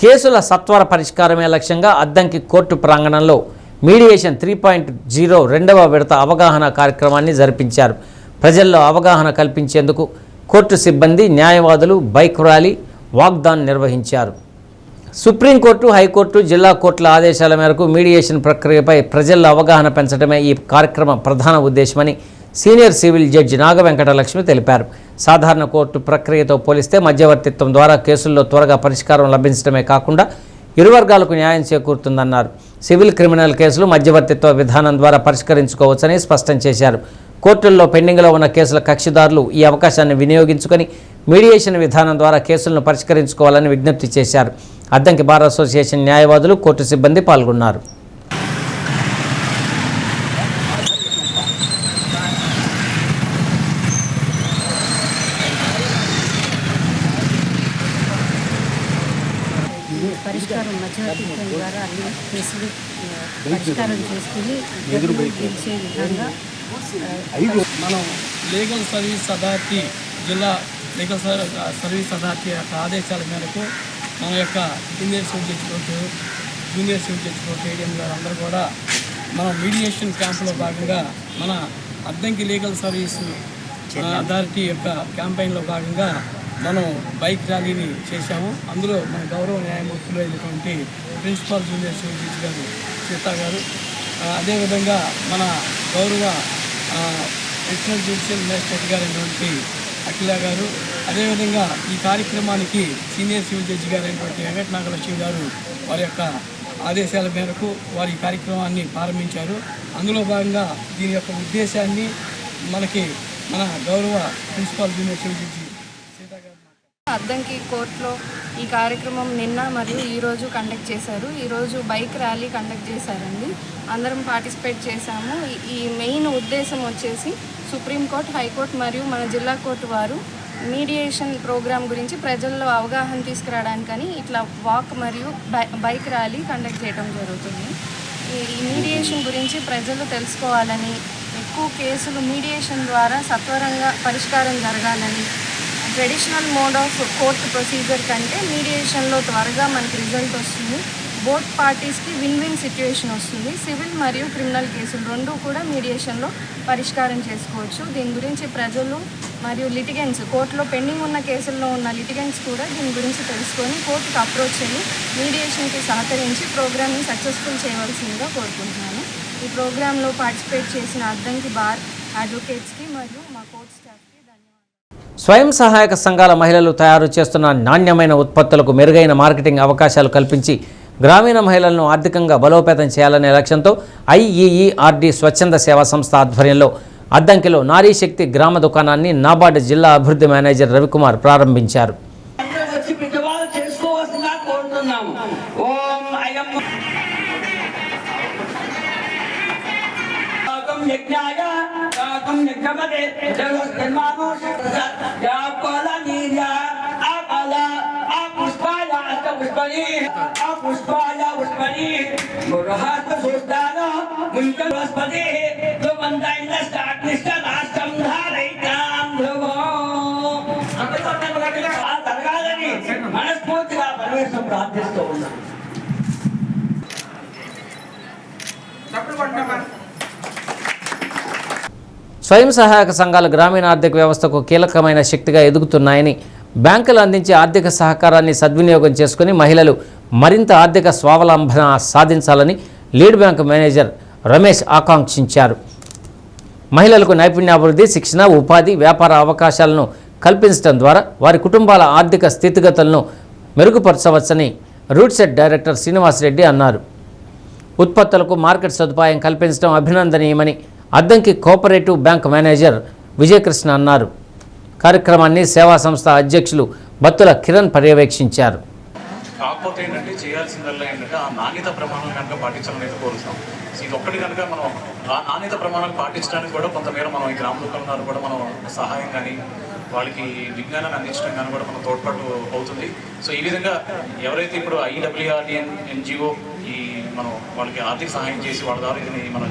కేసుల సత్వర పరిష్కారమే లక్ష్యంగా అద్దంకి కోర్టు ప్రాంగణంలో మీడియేషన్ 3.0 రెండవ విడత అవగాహన కార్యక్రమాన్ని జరిపించారు. ప్రజల్లో అవగాహన కల్పించేందుకు కోర్టు సిబ్బంది, న్యాయవాదులు బైక్ ర్యాలీ, వాగ్దాన్ నిర్వహించారు. సుప్రీంకోర్టు, హైకోర్టు, జిల్లా కోర్టుల ఆదేశాల మేరకు మీడియేషన్ ప్రక్రియపై ప్రజల్లో అవగాహన పెంచడమే ఈ కార్యక్రమ ప్రధాన ఉద్దేశమని సీనియర్ సివిల్ జడ్జి నాగవెంకటలక్ష్మి తెలిపారు. సాధారణ కోర్టు ప్రక్రియతో పోలిస్తే మధ్యవర్తిత్వం ద్వారా కేసుల్లో త్వరగా పరిష్కారం లభించడమే కాకుండా ఇరు వర్గాలకు న్యాయం చేకూరుతుందన్నారు. సివిల్, క్రిమినల్ కేసులు మధ్యవర్తిత్వ విధానం ద్వారా పరిష్కరించుకోవచ్చని స్పష్టం చేశారు. కోర్టుల్లో పెండింగ్లో ఉన్న కేసుల కక్షిదారులు ఈ అవకాశాన్ని వినియోగించుకొని మీడియేషన్ విధానం ద్వారా కేసులను పరిష్కరించుకోవాలని విజ్ఞప్తి చేశారు. అద్దంకి బార్ అసోసియేషన్ న్యాయవాదులు, కోర్టు సిబ్బంది పాల్గొన్నారు. పరిష్కారం మధ్యవర్తిత్వం ద్వారా అన్ని కేసులు పరిష్కారం చేసుకుని గెలిచే విధంగా మనం లీగల్ సర్వీస్ అథారిటీ, జిల్లా లీగల్ సర్వీస్ అథారిటీ యొక్క ఆదేశాల మేరకు మన యొక్క senior civil judge court, junior civil judge court ATM గారు అందరూ కూడా మనం మీడియేషన్ క్యాంపులో భాగంగా మన అద్దంకి లీగల్ సర్వీస్ అథారిటీ యొక్క క్యాంపెయిన్లో భాగంగా మనం బైక్ ర్యాలీని చేశాము. అందులో మన గౌరవ న్యాయమూర్తులు అయినటువంటి ప్రిన్సిపల్ జూనియర్ సివిల్ జడ్జి గారు సీతా గారు, అదేవిధంగా మన గౌరవ అడిషనల్ జ్యుడిషియల్ మేజిస్ట్రేట్ గారు అయినటువంటి అఖిల గారు, అదేవిధంగా ఈ కార్యక్రమానికి సీనియర్ సివిల్ జడ్జి గారు అయినటువంటి వెంకట నాగలక్ష్మి గారు వారి యొక్క ఆదేశాల మేరకు వారి కార్యక్రమాన్ని ప్రారంభించారు. అందులో భాగంగా దీని యొక్క ఉద్దేశాన్ని మనకి మన గౌరవ principal junior civil judge Addanki కోర్టులో ఈ కార్యక్రమం నిన్న మరియు ఈరోజు కండక్ట్ చేశారు. ఈరోజు బైక్ ర్యాలీ కండక్ట్ చేశారండి. అందరం పార్టిసిపేట్ చేశాము. ఈ మెయిన్ ఉద్దేశం వచ్చేసి సుప్రీంకోర్టు, హైకోర్టు మరియు మన జిల్లా కోర్టు వారు మీడియేషన్ ప్రోగ్రాం గురించి ప్రజల్లో అవగాహన తీసుకురావడానికని ఇట్లా వాక్ మరియు బైక్ ర్యాలీ కండక్ట్ చేయడం జరుగుతుంది. ఈ మీడియేషన్ గురించి ప్రజలు తెలుసుకోవాలని, ఎక్కువ కేసులు మీడియేషన్ ద్వారా సత్వరంగా పరిష్కారం జరగాలని, traditional mode of court procedure కంటే మీడియేషన్లో త్వరగా మనకి రిజల్ట్ వస్తుంది. బోత్ పార్టీస్కి విన్ విన్ సిచ్యువేషన్ వస్తుంది. సివిల్ మరియు క్రిమినల్ కేసులు రెండూ కూడా మీడియేషన్లో పరిష్కారం చేసుకోవచ్చు. దీని గురించి ప్రజలు మరియు లిటిగెంట్స్, కోర్టులో పెండింగ్ ఉన్న కేసుల్లో ఉన్న లిటిగెంట్స్ కూడా దీని గురించి తెలుసుకొని కోర్టుకు అప్రోచ్ అయ్యి మీడియేషన్కి సహకరించి ప్రోగ్రామ్ని సక్సెస్ఫుల్ చేయవలసిందిగా కోరుకుంటున్నాను. ఈ ప్రోగ్రాంలో పార్టిసిపేట్ చేసిన అద్దంకి బార్ అడ్వకేట్స్కి మరియు మా కోర్ట్ స్టాఫ్కి స్వయం సహాయక సంఘాల మహిళలు తయారు చేస్తున్న నాణ్యమైన ఉత్పత్తులకు మెరుగైన మార్కెటింగ్ అవకాశాలు కల్పించి గ్రామీణ మహిళలను ఆర్థికంగా బలోపేతం చేయాలనే లక్ష్యంతో IEERD స్వచ్ఛంద సేవా సంస్థ ఆధ్వర్యంలో అద్దంకిలో నారీ శక్తి గ్రామ దుకాణాన్ని నాబార్డు జిల్లా అభివృద్ధి మేనేజర్ రవికుమార్ ప్రారంభించారు. మనస్ఫూర్తిగా పరమేశ్వరం ప్రార్థిస్తూ ఉన్నాం. స్వయం సహాయక సంఘాలు గ్రామీణ ఆర్థిక వ్యవస్థకు కీలకమైన శక్తిగా ఎదుగుతున్నాయని, బ్యాంకులు అందించే ఆర్థిక సహకారాన్ని సద్వినియోగం చేసుకుని మహిళలు మరింత ఆర్థిక స్వావలంబన సాధించాలని లీడ్ బ్యాంక్ మేనేజర్ రమేష్ ఆకాంక్షించారు. మహిళలకు నైపుణ్యాభివృద్ధి, శిక్షణ, ఉపాధి, వ్యాపార అవకాశాలను కల్పించడం ద్వారా వారి కుటుంబాల ఆర్థిక స్థితిగతులను మెరుగుపరచవచ్చని రూట్సెట్ డైరెక్టర్ శ్రీనివాసరెడ్డి అన్నారు. ఉత్పత్తులకు మార్కెట్ సదుపాయం కల్పించడం అభినందనీయమని Addanki cooperative bank manager Vijayakrishna అన్నారు. కార్యక్రమాన్ని సేవా సంస్థ అధ్యక్షులు బత్తుల కిరణ్ పర్యవేక్షించారు. కాకపోతే ఏంటంటే చేయాల్సిందల్లా ఏంటంటే ఆ నాణ్యత ప్రమాణాలు కనుక పాటించాలని అయితే కోరుతాం. ఇది ఒక్కటి కనుక మనం ఆ నాణ్యత ప్రమాణాలు పాటించడానికి కూడా కొంతమేర మనం ఈ గ్రామ దుకాణాలు కూడా మనం సహాయం కానీ వాళ్ళకి విజ్ఞానాన్ని అందించడం కానీ కూడా మనం తోడ్పాటు అవుతుంది. సో ఈ విధంగా ఎవరైతే ఇప్పుడు IWRDN NGO ఈ మనం వాళ్ళకి ఆర్థిక సహాయం చేసి వాళ్ళ ద్వారా దీన్ని మనం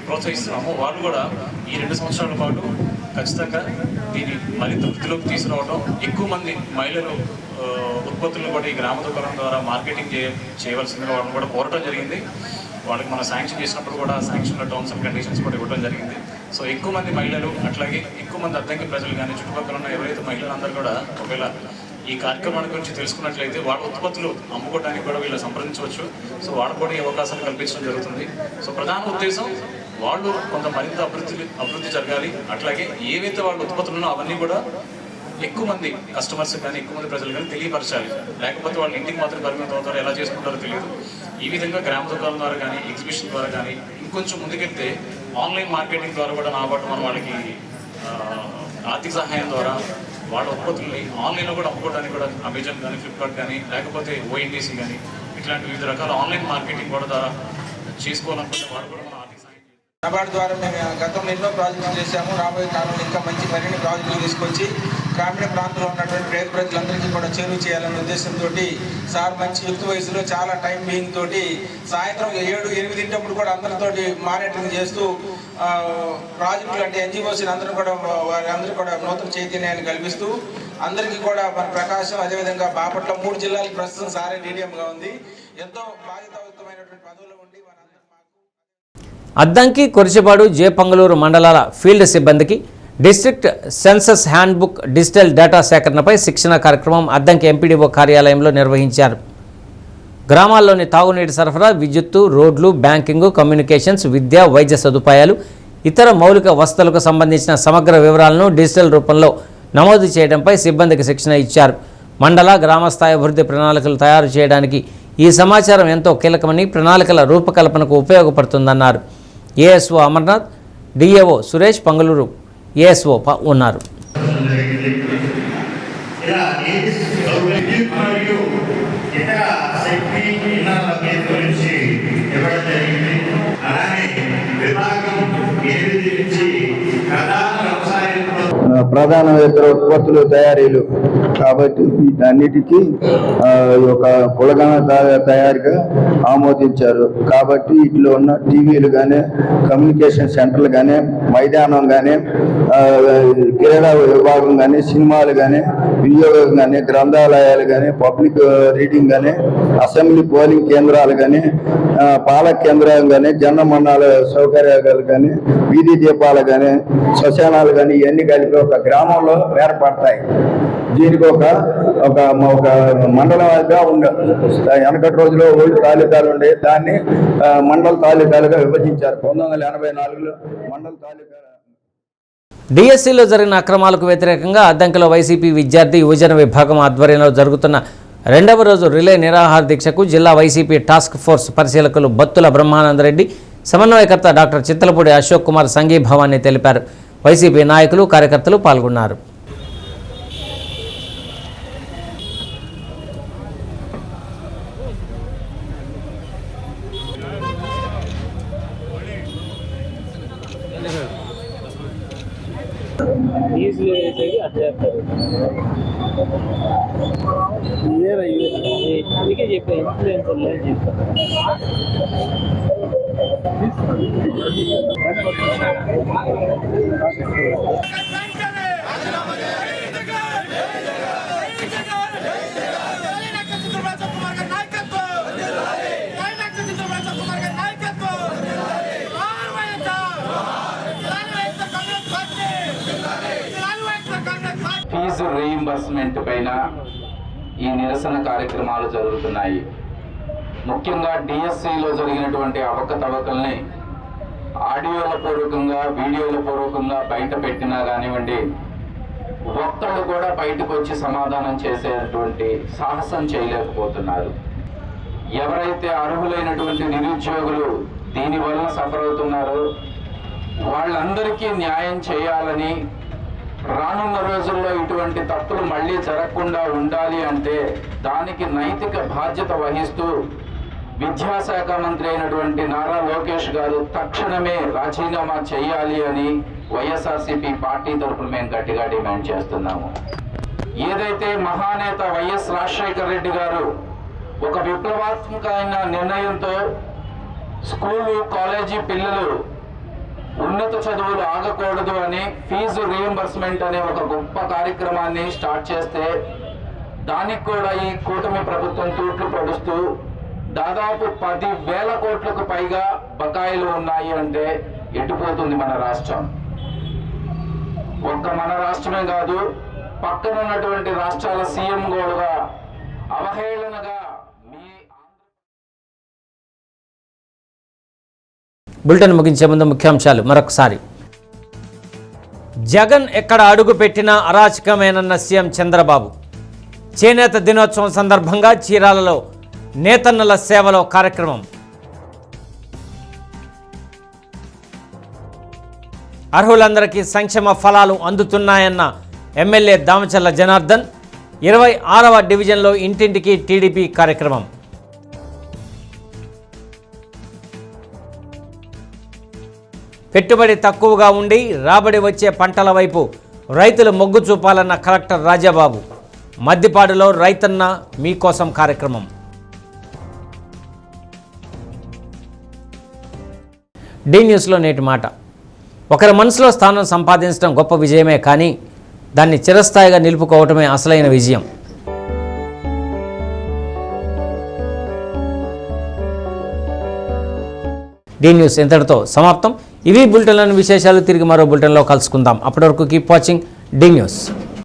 ప్రోత్సహిస్తున్నాము, వాళ్ళు కూడా ఈ 2 సంవత్సరాల పాటు ఖచ్చితంగా దీన్ని మరింత వృద్ధిలోకి తీసుకురావడం, ఎక్కువ మంది మహిళలు ఉత్పత్తులను కూడా ఈ గ్రామ దుకాణం ద్వారా మార్కెటింగ్ చేయవలసిందిగా వాళ్ళని కూడా కోరటం జరిగింది. వాళ్ళకి మనం శాంక్షన్ చేసినప్పుడు కూడా శాంక్షన్లో టర్మ్స్ అండ్ కండిషన్స్ కూడా ఇవ్వడం జరిగింది. సో ఎక్కువ మంది మహిళలు అట్లాగే ఎక్కువ మంది అద్దంకి ప్రజలు కానీ చుట్టుపక్కల ఉన్న ఎవరైతే మహిళలందరూ కూడా ఒకవేళ ఈ కార్యక్రమాన్ని గురించి తెలుసుకున్నట్లయితే వాళ్ళ ఉత్పత్తులు అమ్ముకోవడానికి కూడా వీళ్ళు సంప్రదించవచ్చు. సో వాళ్ళకు కూడా ఈ అవకాశాలు కల్పించడం జరుగుతుంది. సో ప్రధాన ఉద్దేశం వాళ్ళు కొంత మరింత అభివృద్ధి జరగాలి. అట్లాగే ఏవైతే వాళ్ళ ఉత్పత్తులున్నో అవన్నీ కూడా ఎక్కువ మంది కస్టమర్స్ కానీ ఎక్కువ మంది ప్రజలు కానీ తెలియపరచాలి. లేకపోతే వాళ్ళ ఇంటికి మాత్రం పరిమితం అవుతారో, ఎలా చేసుకుంటారో తెలియదు. ఈ విధంగా గ్రామ దుకాణం ద్వారా కానీ ఎగ్జిబిషన్ ద్వారా కానీ ఇంకొంచెం ముందుకెళ్తే ఆన్లైన్ మార్కెటింగ్ ద్వారా కూడా నాబాటు మనం వాళ్ళకి ఆర్థిక సహాయం ద్వారా వాళ్ళ ఉత్పత్తుల్ని ఆన్లైన్లో కూడా అమ్ముకోవడానికి కూడా అమెజాన్ కానీ ఫ్లిప్కార్ట్ కానీ లేకపోతే ONDC కానీ ఇట్లాంటి వివిధ రకాల ఆన్లైన్ మార్కెటింగ్ కూడా ద్వారా చేసుకోవాలనుకుంటే వాళ్ళు కూడా మనం ఆర్థిక సహాయం నబార్డు ద్వారా మేము గతంలో ఎన్నో ప్రాజెక్టులు చేశాము. రాబోయే కాలంలో ఇంకా మంచి మరిన్ని ప్రాజెక్టులు తీసుకొచ్చి గ్రామీణ ప్రాంతంలో ఉన్నటువంటి పేద ప్రజలందరికీ కూడా చేరువ చేయాలనే ఉద్దేశంతో సార్ మంచి యుక్త వయసులో చాలా టైం బీయింగ్ తోటి సాయంత్రం 7-8 కూడా అందరితోటి మానిటరింగ్ చేస్తూ ప్రాజెక్టులు అంటే NGOs అందరూ కూడా వారందరూ కూడా నూతన చైతన్యాన్ని కల్పిస్తూ అందరికీ కూడా మన ప్రకాశం అదేవిధంగా బాపట్ల 3 జిల్లాలకు ప్రస్తుతం సారే DDMగా ఉంది. ఎంతో బాధ్యతాయుతమైనటువంటి పదవులు ఉండి అద్దంకి, కొరిచిపాడు, జేపంగళూరు మండలాల ఫీల్డ్ సిబ్బందికి district census handbook digital data సేకరణపై శిక్షణ కార్యక్రమం అద్దంకి MPDO కార్యాలయంలో నిర్వహించారు. గ్రామాల్లోని తాగునీటి సరఫరా, విద్యుత్తు, రోడ్లు, బ్యాంకింగ్, కమ్యూనికేషన్స్, విద్య, వైద్య సదుపాయాలు, ఇతర మౌలిక వసతులకు సంబంధించిన సమగ్ర వివరాలను డిజిటల్ రూపంలో నమోదు చేయడంపై సిబ్బందికి శిక్షణ ఇచ్చారు. మండల, గ్రామస్థాయి అభివృద్ధి ప్రణాళికలు తయారు చేయడానికి ఈ సమాచారం ఎంతో కీలకమని, ప్రణాళికల రూపకల్పనకు ఉపయోగపడుతుందన్నారు. ASO Amarnath, DAO Suresh, పంగళూరు ASO ఉన్నారు. ప్రధాన ఇతర ఉత్పత్తులు తయారీలు కాబట్టి వీటన్నిటికీ ఒక కులగణ తయారీగా ఆమోదించారు. కాబట్టి వీటిలో ఉన్న టీవీలు కానీ, కమ్యూనికేషన్ సెంటర్లు కానీ, మైదానం కానీ, క్రీడా విభాగం కానీ, సినిమాలు కానీ, వినియోగం కానీ, గ్రంథాలయాలు కానీ, పబ్లిక్ రీడింగ్ కానీ, అసెంబ్లీ పోలింగ్ కేంద్రాలు కానీ, పాలక కేంద్రాలు కానీ, జన మండల సౌకర్యాలు కానీ, వీధి దీపాలు కానీ, శ్మశానాలు కానీ ఇవన్నీ కలిపి ఒక గ్రామంలో ఏర్పడతాయి. దీనికి ఒక మండలంగా ఉండదు. వెనకటి రోజుల్లో ఓల్డ్ తాలూకాలు ఉండే దాన్ని మండల తాలూకాలుగా విభజించారు. 1984లో మండల తాలూకా. DSCలో జరిగిన అక్రమాలకు వ్యతిరేకంగా అద్దంకిలో వైసీపీ విద్యార్థి యువజన విభాగం ఆధ్వర్యంలో జరుగుతున్న 2వ రోజు రిలే నిరాహార దీక్షకు జిల్లా వైసీపీ టాస్క్ ఫోర్స్ పరిశీలకులు బత్తుల బ్రహ్మానందరెడ్డి, సమన్వయకర్త డాక్టర్ చింతలపూడి అశోక్ కుమార్ సంఘీభావాన్ని తెలిపారు. వైసీపీ నాయకులు, కార్యకర్తలు పాల్గొన్నారు. అందుకే చెప్పా ఇన్ఫ్లుయెన్సర్లే చెప్తా రీయింబర్స్మెంట్ పైన ఈ నిరసన కార్యక్రమాలు జరుగుతున్నాయి. ముఖ్యంగా డిఎస్సిలో జరిగినటువంటి అవకతవకల్ని ఆడియోల పూర్వకంగా వీడియోల పూర్వకంగా బయట పెట్టినా కానివ్వండి, ఒక్కళ్ళు కూడా బయటకు వచ్చి సమాధానం చేసేటువంటి సాహసం చేయలేకపోతున్నారు. ఎవరైతే అర్హులైనటువంటి నిరుద్యోగులు దీనివల్ల సఫర్ అవుతున్నారో వాళ్ళందరికీ న్యాయం చేయాలని, రానున్న రోజుల్లో ఇటువంటి తప్పులు మళ్ళీ జరగకుండా ఉండాలి అంటే దానికి నైతిక బాధ్యత వహిస్తూ విద్యాశాఖ మంత్రి అయినటువంటి నారా లోకేష్ గారు తక్షణమే రాజీనామా చేయాలి అని వైఎస్ఆర్సీపీ పార్టీ తరఫున మేము గట్టిగా డిమాండ్ చేస్తున్నాము. ఏదైతే మహానేత వైఎస్ రాజశేఖర రెడ్డి గారు ఒక విప్లవాత్మకమైన నిర్ణయంతో స్కూలు కాలేజీ పిల్లలు ఉన్నత చదువులు ఆగకూడదు అని ఫీజు రీయింబర్స్మెంట్ అనే ఒక గొప్ప కార్యక్రమాన్ని స్టార్ట్ చేస్తే దానికి కూడా ఈ కూటమి ప్రభుత్వం తూట్లు పొడుస్తూ దాదాపు 10,000 కోట్లకు పైగా బకాయిలు ఉన్నాయి అంటే ఎట్టుపోతుంది మన రాష్ట్రం. ఒక్క మన రాష్ట్రమే కాదు, పక్కన ఉన్నటువంటి రాష్ట్రాల సీఎం కూడా అవహేళనగా. బులెటిన్ ముగించే ముందు ముఖ్యాంశాలు మరొకసారి. జగన్ ఎక్కడ అడుగు పెట్టినా అరాచకమేనన్న సీఎం చంద్రబాబు. చేనేత దినోత్సవం సందర్భంగా చీరాలలో నేతన్నల సేవలో కార్యక్రమం. అర్హులందరికీ సంక్షేమ ఫలాలు అందుతున్నాయన్న ఎమ్మెల్యే దామచర్ల జనార్దన్. 26వ డివిజన్లో ఇంటింటికి టీడీపీ కార్యక్రమం. పెట్టుబడి తక్కువగా ఉండి రాబడి వచ్చే పంటల వైపు రైతులు మొగ్గు చూపాలన్న కలెక్టర్ రాజాబాబు. మద్దిపాడులో రైతన్న మీకోసం కార్యక్రమం. డి న్యూస్లో నేటి మాట. ఒకరి మనసులో స్థానం సంపాదించడం గొప్ప విజయమే, కానీ దాన్ని చిరస్థాయిగా నిలుపుకోవటమే అసలైన విజయం. డి న్యూస్ ఇంతటితో సమాప్తం. ఇవి బులెటిన్లోని విశేషాలు. తిరిగి మరో బులెటిన్లో కలుసుకుందాం. అప్పటి వరకు కీప్ వాచింగ్ డి న్యూస్.